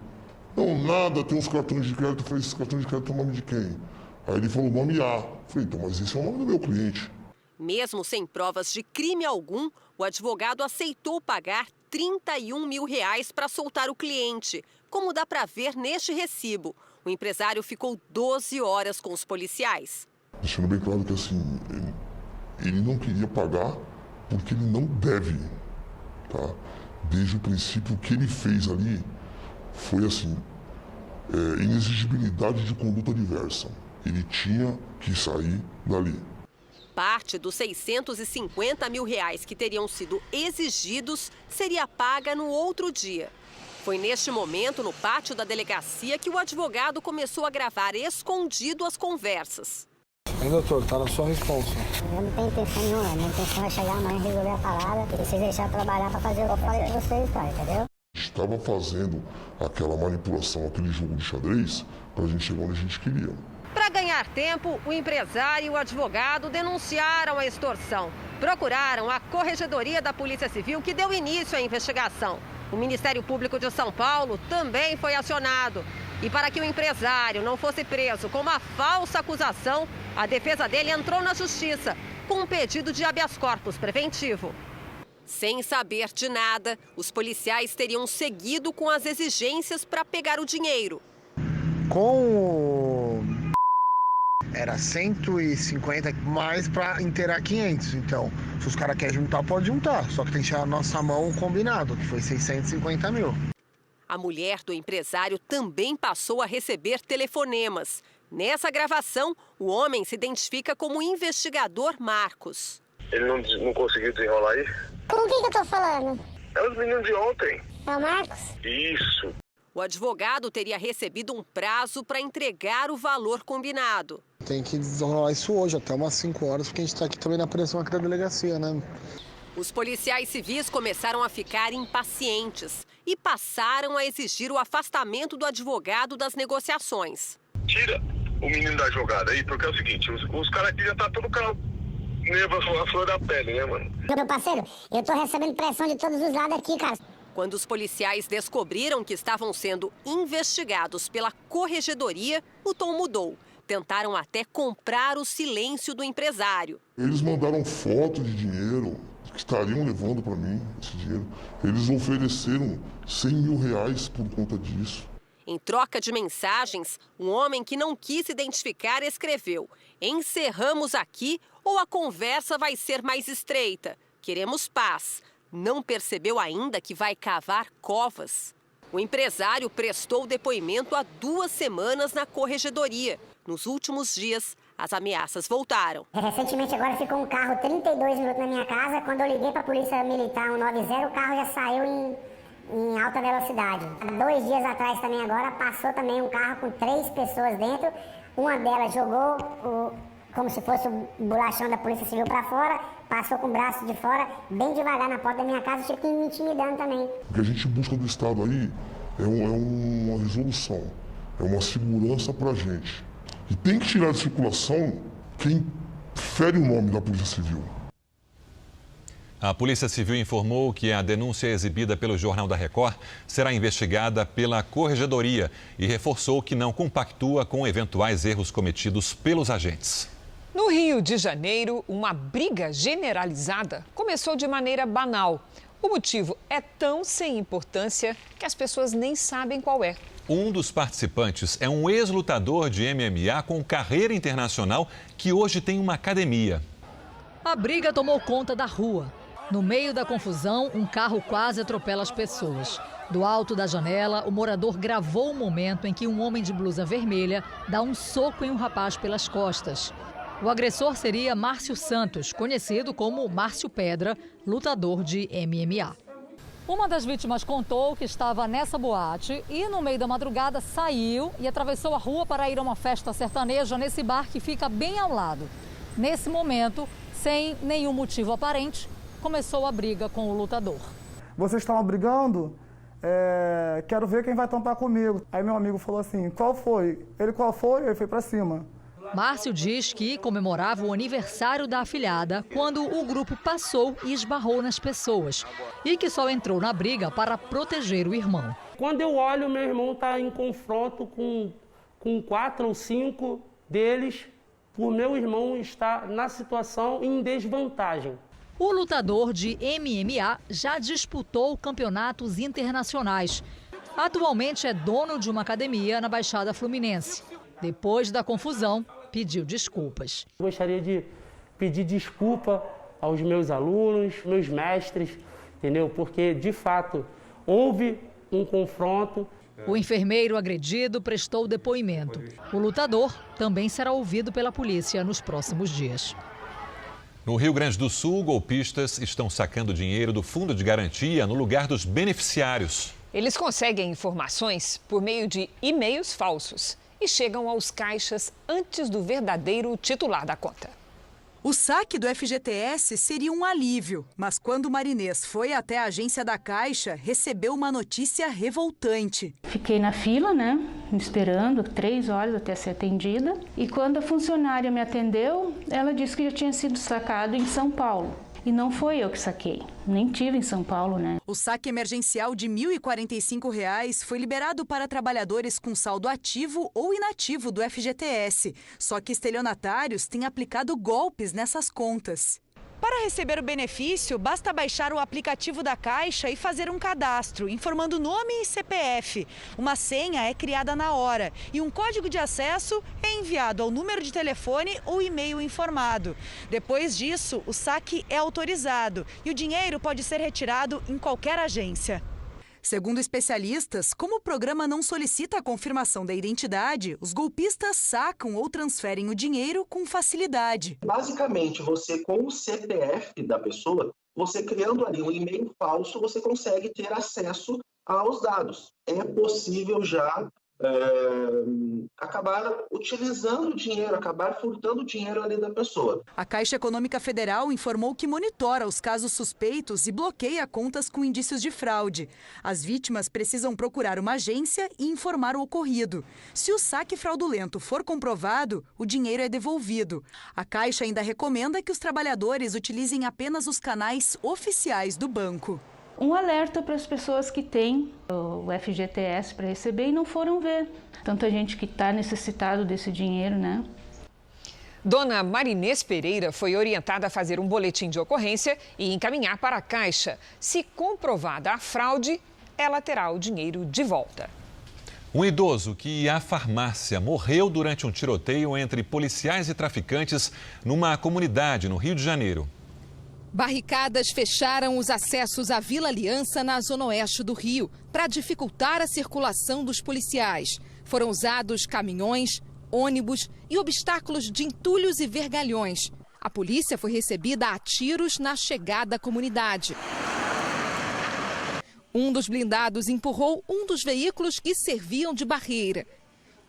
Não, nada, tem uns cartões de crédito. Eu falei, esses cartões de crédito são o nome de quem? Aí ele falou o nome A. Eu falei, então, mas esse é o nome do meu cliente. Mesmo sem provas de crime algum, o advogado aceitou pagar R$31 mil para soltar o cliente, como dá para ver neste recibo. O empresário ficou 12 horas com os policiais. Deixando bem claro que assim, ele não queria pagar porque ele não deve, tá? Desde o princípio, o que ele fez ali foi assim, inexigibilidade de conduta diversa. Ele tinha que sair dali. Parte dos R$650 mil que teriam sido exigidos seria paga no outro dia. Foi neste momento, no pátio da delegacia, que o advogado começou a gravar escondido as conversas. Doutor, tá na sua responsa. Eu não tenho intenção nenhuma, minha intenção é chegar amanhã e resolver a parada e vocês deixarem trabalhar para fazer o que eu falei pra vocês, pai, entendeu? Estava fazendo aquela manipulação, aquele jogo de xadrez, pra gente chegar onde a gente queria. Para ganhar tempo, o empresário e o advogado denunciaram a extorsão. Procuraram a Corregedoria da Polícia Civil, que deu início à investigação. O Ministério Público de São Paulo também foi acionado. E para que o empresário não fosse preso com uma falsa acusação, a defesa dele entrou na justiça com um pedido de habeas corpus preventivo. Sem saber de nada, os policiais teriam seguido com as exigências para pegar o dinheiro. Era 150 mais para inteirar 500. Então, se os caras querem juntar, pode juntar. Só que tem que tirar a nossa mão o combinado, que foi 650 mil. A mulher do empresário também passou a receber telefonemas. Nessa gravação, o homem se identifica como investigador Marcos. Ele não conseguiu desenrolar isso? Com quem que eu tô falando? É os meninos de ontem. É o Marcos? Isso. O advogado teria recebido um prazo para entregar o valor combinado. Tem que desenrolar isso hoje, até umas 5 horas, porque a gente está aqui também na pressão aqui da delegacia, né? Os policiais civis começaram a ficar impacientes e passaram a exigir o afastamento do advogado das negociações. Tira o menino da jogada aí, porque é o seguinte, os caras aqui já tá todo a flor da pele, né, mano? Meu parceiro, eu tô recebendo pressão de todos os lados aqui, cara. Quando os policiais descobriram que estavam sendo investigados pela Corregedoria, o tom mudou. Tentaram até comprar o silêncio do empresário. Eles mandaram foto de dinheiro que estariam levando para mim esse dinheiro. Eles ofereceram R$100 mil por conta disso. Em troca de mensagens, um homem que não quis se identificar escreveu: "Encerramos aqui ou a conversa vai ser mais estreita. Queremos paz. não percebeu ainda que vai cavar covas. O empresário prestou depoimento há 2 semanas na corregedoria. Nos últimos dias, as ameaças voltaram. Recentemente agora ficou um carro 32 minutos na minha casa. Quando eu liguei para a Polícia Militar 190, o carro já saiu em alta velocidade. 2 dias atrás também agora passou também um carro com 3 pessoas dentro. Uma delas jogou como se fosse o bolachão da Polícia Civil para fora, passou com o braço de fora, bem devagar na porta da minha casa, tipo me intimidando também. O que a gente busca do Estado aí é uma resolução, é uma segurança para a gente. E tem que tirar de circulação quem fere o nome da Polícia Civil. A Polícia Civil informou que a denúncia exibida pelo Jornal da Record será investigada pela Corregedoria e reforçou que não compactua com eventuais erros cometidos pelos agentes. No Rio de Janeiro, uma briga generalizada começou de maneira banal. O motivo é tão sem importância que as pessoas nem sabem qual é. Um dos participantes é um ex-lutador de MMA com carreira internacional que hoje tem uma academia. A briga tomou conta da rua. No meio da confusão, um carro quase atropela as pessoas. Do alto da janela, o morador gravou o momento em que um homem de blusa vermelha dá um soco em um rapaz pelas costas. O agressor seria Márcio Santos, conhecido como Márcio Pedra, lutador de MMA. Uma das vítimas contou que estava nessa boate e, no meio da madrugada, saiu e atravessou a rua para ir a uma festa sertaneja nesse bar que fica bem ao lado. Nesse momento, sem nenhum motivo aparente, começou a briga com o lutador. Vocês estavam brigando? Quero ver quem vai tampar comigo. Aí meu amigo falou assim, qual foi? Ele, qual foi? Ele foi para cima. Márcio diz que comemorava o aniversário da afilhada quando o grupo passou e esbarrou nas pessoas e que só entrou na briga para proteger o irmão. Quando eu olho, meu irmão está em confronto com 4 ou 5 deles, o meu irmão está na situação em desvantagem. O lutador de MMA já disputou campeonatos internacionais. Atualmente é dono de uma academia na Baixada Fluminense. Depois da confusão, pediu desculpas. Gostaria de pedir desculpa aos meus alunos, meus mestres, entendeu? Porque, de fato, houve um confronto. O enfermeiro agredido prestou depoimento. O lutador também será ouvido pela polícia nos próximos dias. No Rio Grande do Sul, golpistas estão sacando dinheiro do Fundo de Garantia no lugar dos beneficiários. Eles conseguem informações por meio de e-mails falsos e chegam aos caixas antes do verdadeiro titular da conta. O saque do FGTS seria um alívio, mas quando o Marinês foi até a agência da Caixa, recebeu uma notícia revoltante. Fiquei na fila, esperando 3 horas até ser atendida. E quando a funcionária me atendeu, ela disse que já tinha sido sacado em São Paulo. E não foi eu que saquei, nem tive em São Paulo, O saque emergencial de R$ 1.045 foi liberado para trabalhadores com saldo ativo ou inativo do FGTS. Só que estelionatários têm aplicado golpes nessas contas. Para receber o benefício, basta baixar o aplicativo da Caixa e fazer um cadastro, informando nome e CPF. Uma senha é criada na hora e um código de acesso é enviado ao número de telefone ou e-mail informado. Depois disso, o saque é autorizado e o dinheiro pode ser retirado em qualquer agência. Segundo especialistas, como o programa não solicita a confirmação da identidade, os golpistas sacam ou transferem o dinheiro com facilidade. Basicamente, você com o CPF da pessoa, você criando ali um e-mail falso, você consegue ter acesso aos dados. É possível já acabar utilizando o dinheiro, acabar furtando o dinheiro ali da pessoa. A Caixa Econômica Federal informou que monitora os casos suspeitos e bloqueia contas com indícios de fraude. As vítimas precisam procurar uma agência e informar o ocorrido. Se o saque fraudulento for comprovado, o dinheiro é devolvido. A Caixa ainda recomenda que os trabalhadores utilizem apenas os canais oficiais do banco. Um alerta para as pessoas que têm o FGTS para receber e não foram ver. Tanta gente que está necessitado desse dinheiro, Dona Marinês Pereira foi orientada a fazer um boletim de ocorrência e encaminhar para a Caixa. Se comprovada a fraude, ela terá o dinheiro de volta. Um idoso que ia à farmácia morreu durante um tiroteio entre policiais e traficantes numa comunidade no Rio de Janeiro. Barricadas fecharam os acessos à Vila Aliança, na zona oeste do Rio, para dificultar a circulação dos policiais. Foram usados caminhões, ônibus e obstáculos de entulhos e vergalhões. A polícia foi recebida a tiros na chegada à comunidade. Um dos blindados empurrou um dos veículos que serviam de barreira.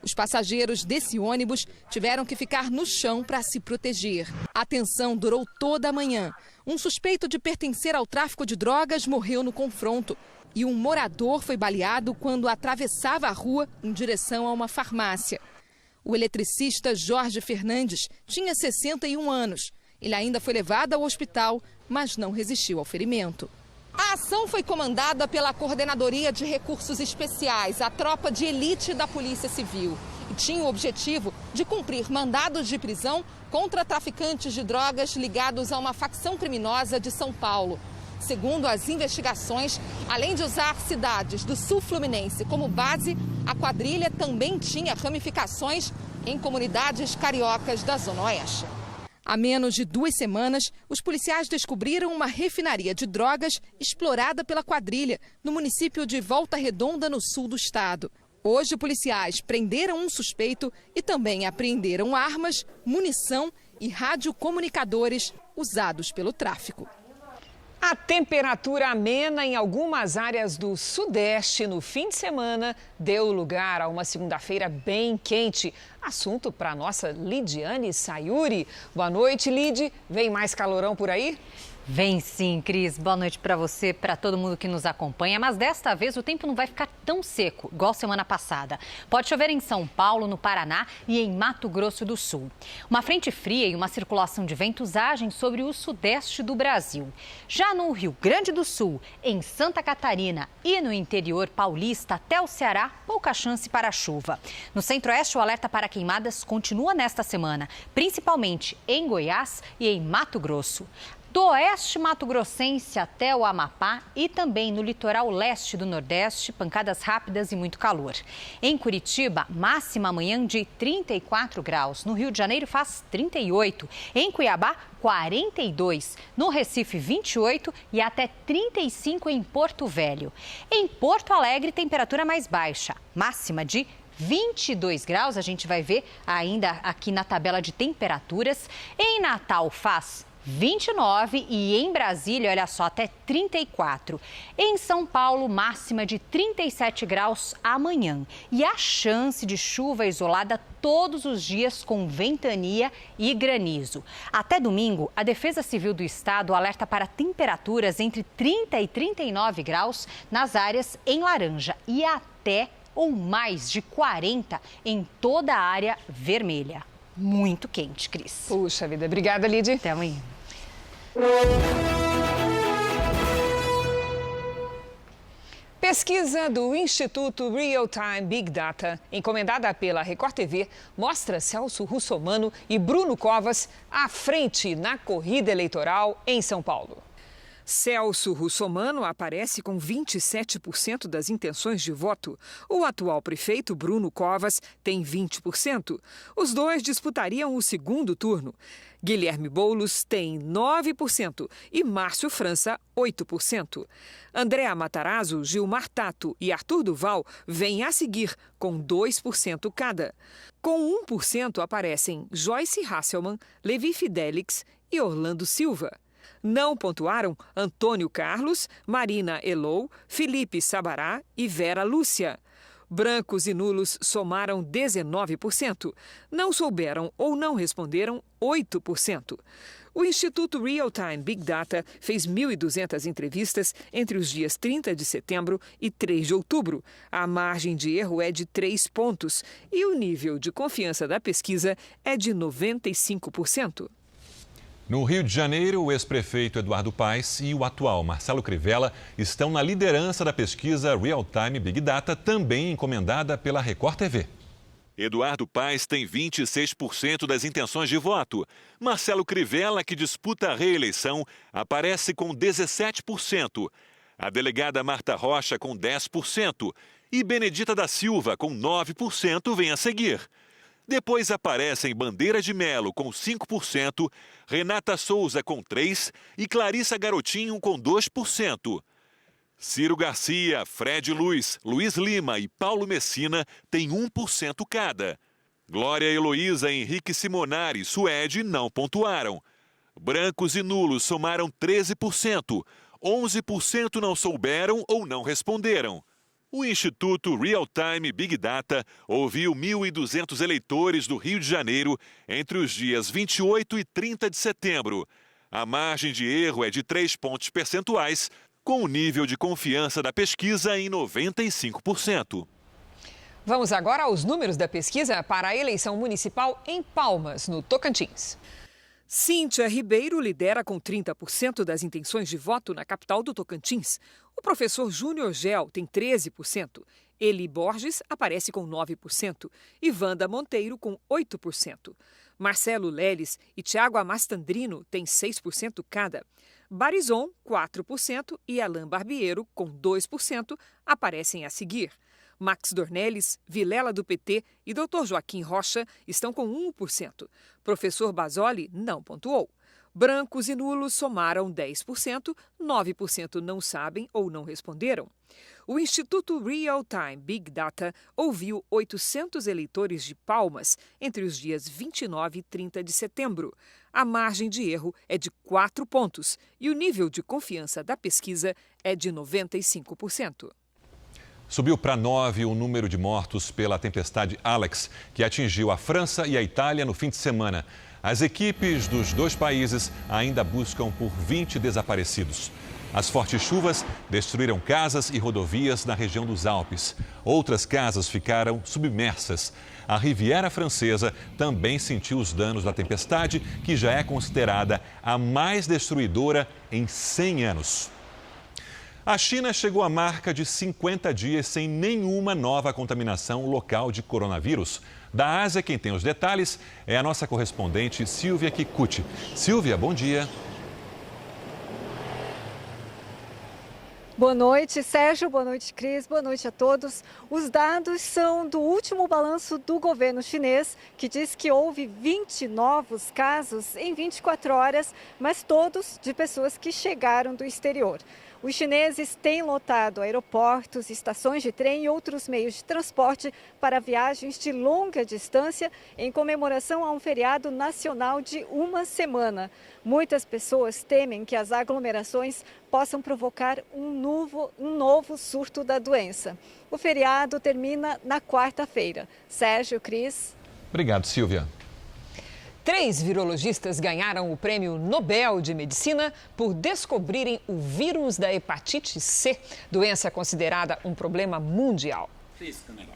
Os passageiros desse ônibus tiveram que ficar no chão para se proteger. A tensão durou toda a manhã. Um suspeito de pertencer ao tráfico de drogas morreu no confronto. E um morador foi baleado quando atravessava a rua em direção a uma farmácia. O eletricista Jorge Fernandes tinha 61 anos. Ele ainda foi levado ao hospital, mas não resistiu ao ferimento. A ação foi comandada pela Coordenadoria de Recursos Especiais, a tropa de elite da Polícia Civil, e tinha o objetivo de cumprir mandados de prisão contra traficantes de drogas ligados a uma facção criminosa de São Paulo. Segundo as investigações, além de usar cidades do sul fluminense como base, a quadrilha também tinha ramificações em comunidades cariocas da Zona Oeste. Há menos de 2 semanas, os policiais descobriram uma refinaria de drogas explorada pela quadrilha no município de Volta Redonda, no sul do estado. Hoje, policiais prenderam um suspeito e também apreenderam armas, munição e radiocomunicadores usados pelo tráfico. A temperatura amena em algumas áreas do Sudeste no fim de semana deu lugar a uma segunda-feira bem quente. Assunto para a nossa Lidiane Sayuri. Boa noite, Lid. Vem mais calorão por aí? Vem sim, Cris. Boa noite para você, para todo mundo que nos acompanha. Mas desta vez o tempo não vai ficar tão seco, igual semana passada. Pode chover em São Paulo, no Paraná e em Mato Grosso do Sul. Uma frente fria e uma circulação de ventos agem sobre o sudeste do Brasil. Já no Rio Grande do Sul, em Santa Catarina e no interior paulista até o Ceará, pouca chance para chuva. No centro-oeste, o alerta para queimadas continua nesta semana, principalmente em Goiás e em Mato Grosso. Do oeste mato-grossense até o Amapá e também no litoral leste do Nordeste, pancadas rápidas e muito calor. Em Curitiba, máxima amanhã de 34 graus. No Rio de Janeiro faz 38. Em Cuiabá, 42. No Recife, 28 e até 35 em Porto Velho. Em Porto Alegre, temperatura mais baixa, máxima de 22 graus. A gente vai ver ainda aqui na tabela de temperaturas. Em Natal faz 29 e em Brasília, olha só, até 34. Em São Paulo, máxima de 37 graus amanhã. E a chance de chuva isolada todos os dias com ventania e granizo. Até domingo, a Defesa Civil do Estado alerta para temperaturas entre 30 e 39 graus nas áreas em laranja e até ou mais de 40 em toda a área vermelha. Muito quente, Cris. Puxa vida, obrigada, Lidy. Até amanhã. Pesquisa do Instituto Real Time Big Data, encomendada pela Record TV, mostra Celso Russomano e Bruno Covas à frente na corrida eleitoral em São Paulo. Celso Russomano aparece com 27% das intenções de voto. O atual prefeito, Bruno Covas, tem 20%. Os dois disputariam o segundo turno. Guilherme Boulos tem 9% e Márcio França, 8%. Andréa Matarazzo, Gilmar Tato e Arthur Duval vêm a seguir, com 2% cada. Com 1% aparecem Joyce Hasselmann, Levi Fidelix e Orlando Silva. Não pontuaram Antônio Carlos, Marina Elou, Felipe Sabará e Vera Lúcia. Brancos e nulos somaram 19%. Não souberam ou não responderam 8%. O Instituto Real Time Big Data fez 1.200 entrevistas entre os dias 30 de setembro e 3 de outubro. A margem de erro é de 3 pontos e o nível de confiança da pesquisa é de 95%. No Rio de Janeiro, o ex-prefeito Eduardo Paes e o atual Marcelo Crivella estão na liderança da pesquisa Real Time Big Data, também encomendada pela Record TV. Eduardo Paes tem 26% das intenções de voto. Marcelo Crivella, que disputa a reeleição, aparece com 17%. A delegada Marta Rocha com 10% e Benedita da Silva com 9% vem a seguir. Depois aparecem Bandeira de Melo com 5%, Renata Souza com 3% e Clarissa Garotinho com 2%. Ciro Garcia, Fred Luz, Luiz Lima e Paulo Messina têm 1% cada. Glória Heloísa, Henrique Simonari e Suede não pontuaram. Brancos e nulos somaram 13%. 11% não souberam ou não responderam. O Instituto Real Time Big Data ouviu 1.200 eleitores do Rio de Janeiro entre os dias 28 e 30 de setembro. A margem de erro é de 3 pontos percentuais, com o nível de confiança da pesquisa em 95%. Vamos agora aos números da pesquisa para a eleição municipal em Palmas, no Tocantins. Cíntia Ribeiro lidera com 30% das intenções de voto na capital do Tocantins. O professor Júnior Gel tem 13%. Eli Borges aparece com 9% e Wanda Monteiro com 8%. Marcelo Leles e Tiago Amastandrino têm 6% cada. Barizon, 4% e Alain Barbiero, com 2%, aparecem a seguir. Max Dornelles, Vilela do PT e Dr. Joaquim Rocha estão com 1%. Professor Basoli não pontuou. Brancos e nulos somaram 10%, 9% não sabem ou não responderam. O Instituto Real Time Big Data ouviu 800 eleitores de Palmas entre os dias 29 e 30 de setembro. A margem de erro é de 4 pontos e o nível de confiança da pesquisa é de 95%. Subiu para 9 o número de mortos pela tempestade Alex, que atingiu a França e a Itália no fim de semana. As equipes dos dois países ainda buscam por 20 desaparecidos. As fortes chuvas destruíram casas e rodovias na região dos Alpes. Outras casas ficaram submersas. A Riviera Francesa também sentiu os danos da tempestade, que já é considerada a mais destruidora em 100 anos. A China chegou à marca de 50 dias sem nenhuma nova contaminação local de coronavírus. Da Ásia, quem tem os detalhes é a nossa correspondente Silvia Kikuchi. Silvia, bom dia. Boa noite, Sérgio. Boa noite, Cris. Boa noite a todos. Os dados são do último balanço do governo chinês, que diz que houve 20 novos casos em 24 horas, mas todos de pessoas que chegaram do exterior. Os chineses têm lotado aeroportos, estações de trem e outros meios de transporte para viagens de longa distância em comemoração a um feriado nacional de uma semana. Muitas pessoas temem que as aglomerações possam provocar um novo surto da doença. O feriado termina na quarta-feira. Sérgio, Cris. Obrigado, Silvia. 3 virologistas ganharam o Prêmio Nobel de Medicina por descobrirem o vírus da hepatite C, doença considerada um problema mundial.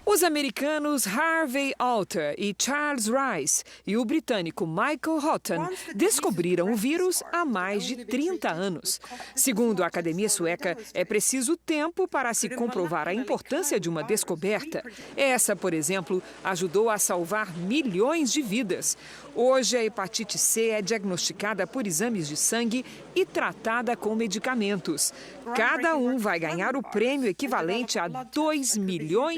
Os americanos Harvey Alter e Charles Rice e o britânico Michael Houghton descobriram o vírus há mais de 30 anos. Segundo a Academia Sueca, é preciso tempo para se comprovar a importância de uma descoberta. Essa, por exemplo, ajudou a salvar milhões de vidas. Hoje, a hepatite C é diagnosticada por exames de sangue e tratada com medicamentos. Cada um vai ganhar o prêmio equivalente a R$2.100.000.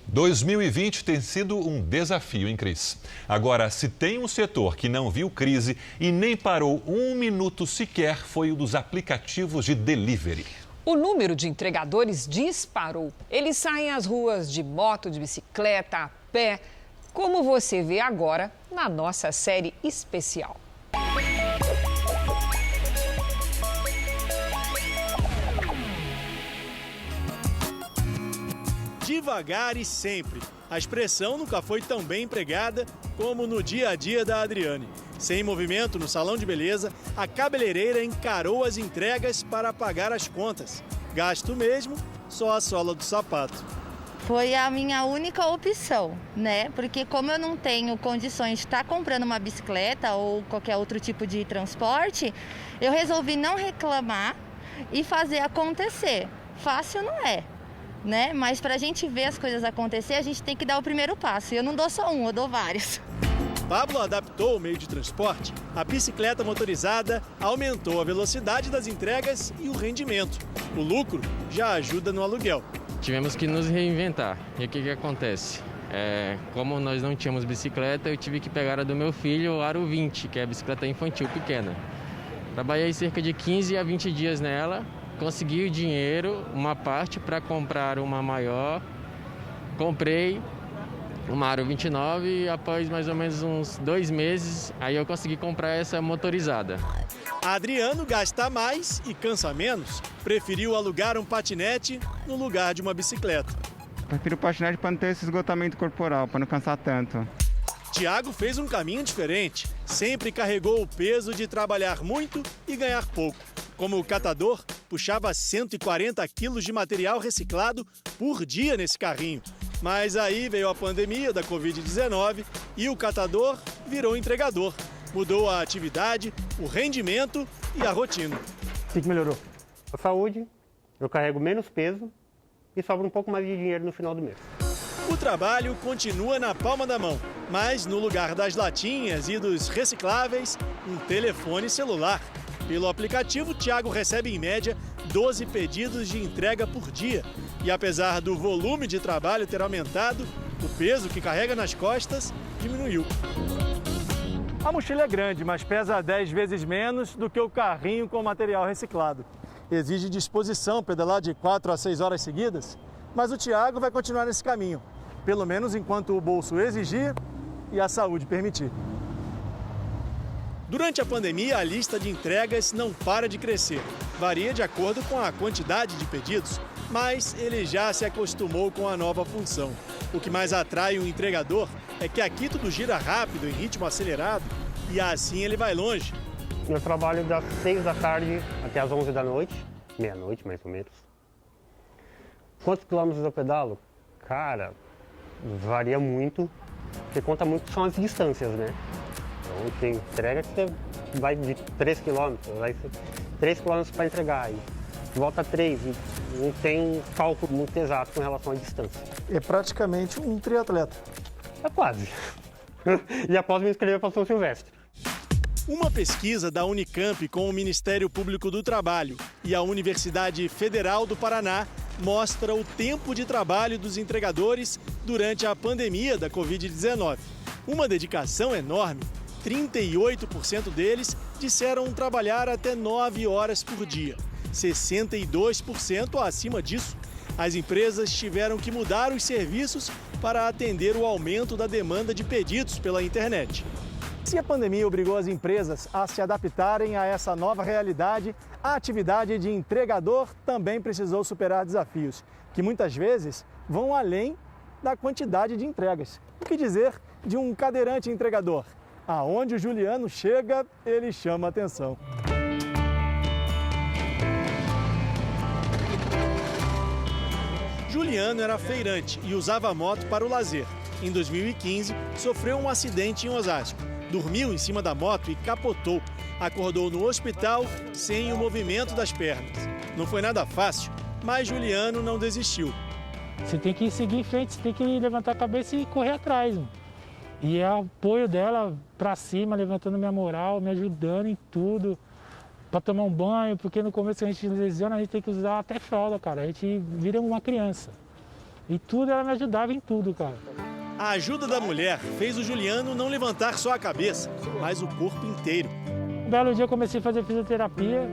2020 tem sido um desafio, hein, Cris? Agora, se tem um setor que não viu crise e nem parou um minuto sequer, foi o dos aplicativos de delivery. O número de entregadores disparou. Eles saem às ruas de moto, de bicicleta, a pé, como você vê agora na nossa série especial. Devagar e sempre. A expressão nunca foi tão bem empregada como no dia a dia da Adriane. Sem movimento no salão de beleza, a cabeleireira encarou as entregas para pagar as contas. Gasto mesmo, só a sola do sapato. Foi a minha única opção, né? Porque como eu não tenho condições de estar comprando uma bicicleta ou qualquer outro tipo de transporte, eu resolvi não reclamar e fazer acontecer. Fácil não é, né? Mas para a gente ver as coisas acontecer, a gente tem que dar o primeiro passo. E eu não dou só um, eu dou vários. Pablo adaptou o meio de transporte. A bicicleta motorizada aumentou a velocidade das entregas e o rendimento. O lucro já ajuda no aluguel. tivemos que nos reinventar. E o que acontece? Como nós não tínhamos bicicleta, eu tive que pegar a do meu filho, o Aro 20, que é a bicicleta infantil pequena. Trabalhei cerca de 15 a 20 dias nela, consegui o dinheiro, uma parte para comprar uma maior, comprei uma Aro 29 e após mais ou menos uns 2 meses, aí eu consegui comprar essa motorizada. Adriano gasta mais e cansa menos. Preferiu alugar um patinete no lugar de uma bicicleta. Prefiro o patinete para não ter esse esgotamento corporal, para não cansar tanto. Tiago fez um caminho diferente. Sempre carregou o peso de trabalhar muito e ganhar pouco. Como catador, puxava 140 quilos de material reciclado por dia nesse carrinho. Mas aí veio a pandemia da Covid-19 e o catador virou entregador. Mudou a atividade, o rendimento e a rotina. O que melhorou? A saúde, eu carrego menos peso e sobra um pouco mais de dinheiro no final do mês. O trabalho continua na palma da mão, mas no lugar das latinhas e dos recicláveis, um telefone celular. Pelo aplicativo, Tiago recebe em média 12 pedidos de entrega por dia. E apesar do volume de trabalho ter aumentado, o peso que carrega nas costas diminuiu. A mochila é grande, mas pesa 10 vezes menos do que o carrinho com material reciclado. Exige disposição pedalar de 4 a 6 horas seguidas, mas o Tiago vai continuar nesse caminho, pelo menos enquanto o bolso exigir e a saúde permitir. Durante a pandemia, a lista de entregas não para de crescer. Varia de acordo com a quantidade de pedidos, mas ele já se acostumou com a nova função. O que mais atrai o entregador é que aqui tudo gira rápido, em ritmo acelerado, e assim ele vai longe. Eu trabalho das 6 da tarde até as 11 da noite, meia-noite mais ou menos. Quantos quilômetros eu pedalo? Cara, varia muito, porque conta muito são as distâncias, né? Então tem entrega que você vai de 3 km, vai ser 3 km para entregar, e volta 3, e não tem um cálculo muito exato com relação à distância. É praticamente um triatleta. É quase. E após me inscrever para São Silvestre. Uma pesquisa da Unicamp com o Ministério Público do Trabalho e a Universidade Federal do Paraná mostra o tempo de trabalho dos entregadores durante a pandemia da Covid-19. Uma dedicação enorme. 38% deles disseram trabalhar até 9 horas por dia. 62% acima disso. As empresas tiveram que mudar os serviços para atender o aumento da demanda de pedidos pela internet. Se a pandemia obrigou as empresas a se adaptarem a essa nova realidade, a atividade de entregador também precisou superar desafios, que muitas vezes vão além da quantidade de entregas. O que dizer de um cadeirante entregador? Aonde o Juliano chega, ele chama atenção. Juliano era feirante e usava a moto para o lazer. Em 2015, sofreu um acidente em Osasco. Dormiu em cima da moto e capotou. Acordou no hospital sem o movimento das pernas. Não foi nada fácil, mas Juliano não desistiu. Você tem que seguir em frente, você tem que levantar a cabeça e correr atrás. Mano. E é o apoio dela pra cima, levantando minha moral, me ajudando em tudo. Pra tomar um banho, porque no começo que a gente lesiona, a gente tem que usar até fralda, cara. A gente vira uma criança. E tudo, ela me ajudava em tudo, cara. A ajuda da mulher fez o Juliano não levantar só a cabeça, mas o corpo inteiro. Um belo dia eu comecei a fazer fisioterapia.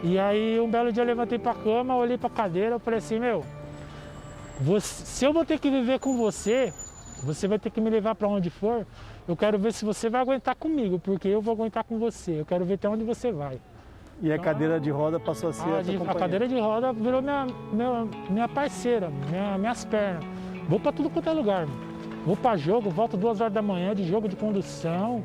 E aí um belo dia eu levantei pra cama, olhei pra cadeira, eu falei assim, se eu vou ter que viver com você, você vai ter que me levar para onde for, eu quero ver se você vai aguentar comigo, porque eu vou aguentar com você, eu quero ver até onde você vai. E a cadeira de roda passou a ser a cadeira de roda virou minha parceira, minhas pernas. Vou para tudo quanto é lugar, vou para jogo, volto 2 horas da manhã de jogo de condução,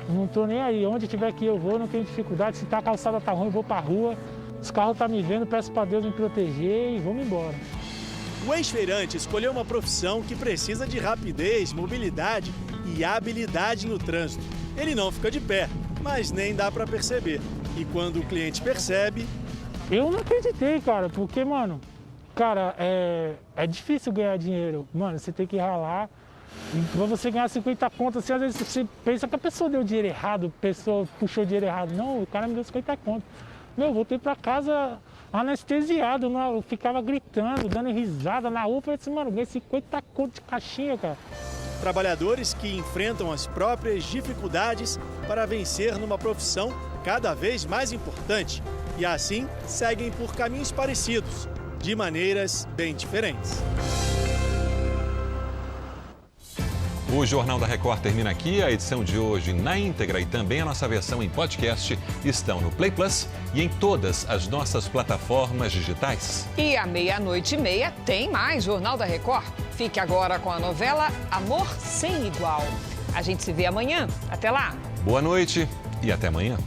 não tô nem aí, onde tiver que eu vou, não tenho dificuldade, se tá a calçada tá ruim, eu vou para rua, os carros tá me vendo, peço para Deus me proteger e vamos embora. O ex-feirante escolheu uma profissão que precisa de rapidez, mobilidade e habilidade no trânsito. Ele não fica de pé, mas nem dá para perceber. E quando o cliente percebe... Eu não acreditei, cara, porque, é difícil ganhar dinheiro. Mano, você tem que ralar. E pra você ganhar 50 contas, assim, às vezes você pensa que a pessoa deu dinheiro errado, a pessoa puxou dinheiro errado. Não, o cara me deu 50 contas. Voltei pra casa anestesiado, eu ficava gritando, dando risada na UPA. Eu disse, mano, esse coito tá cor de caixinha, cara. Trabalhadores que enfrentam as próprias dificuldades para vencer numa profissão cada vez mais importante e assim seguem por caminhos parecidos, de maneiras bem diferentes. O Jornal da Record termina aqui. A edição de hoje na íntegra e também a nossa versão em podcast estão no Play Plus e em todas as nossas plataformas digitais. E à 00:30 tem mais Jornal da Record. Fique agora com a novela Amor Sem Igual. A gente se vê amanhã. Até lá. Boa noite e até amanhã.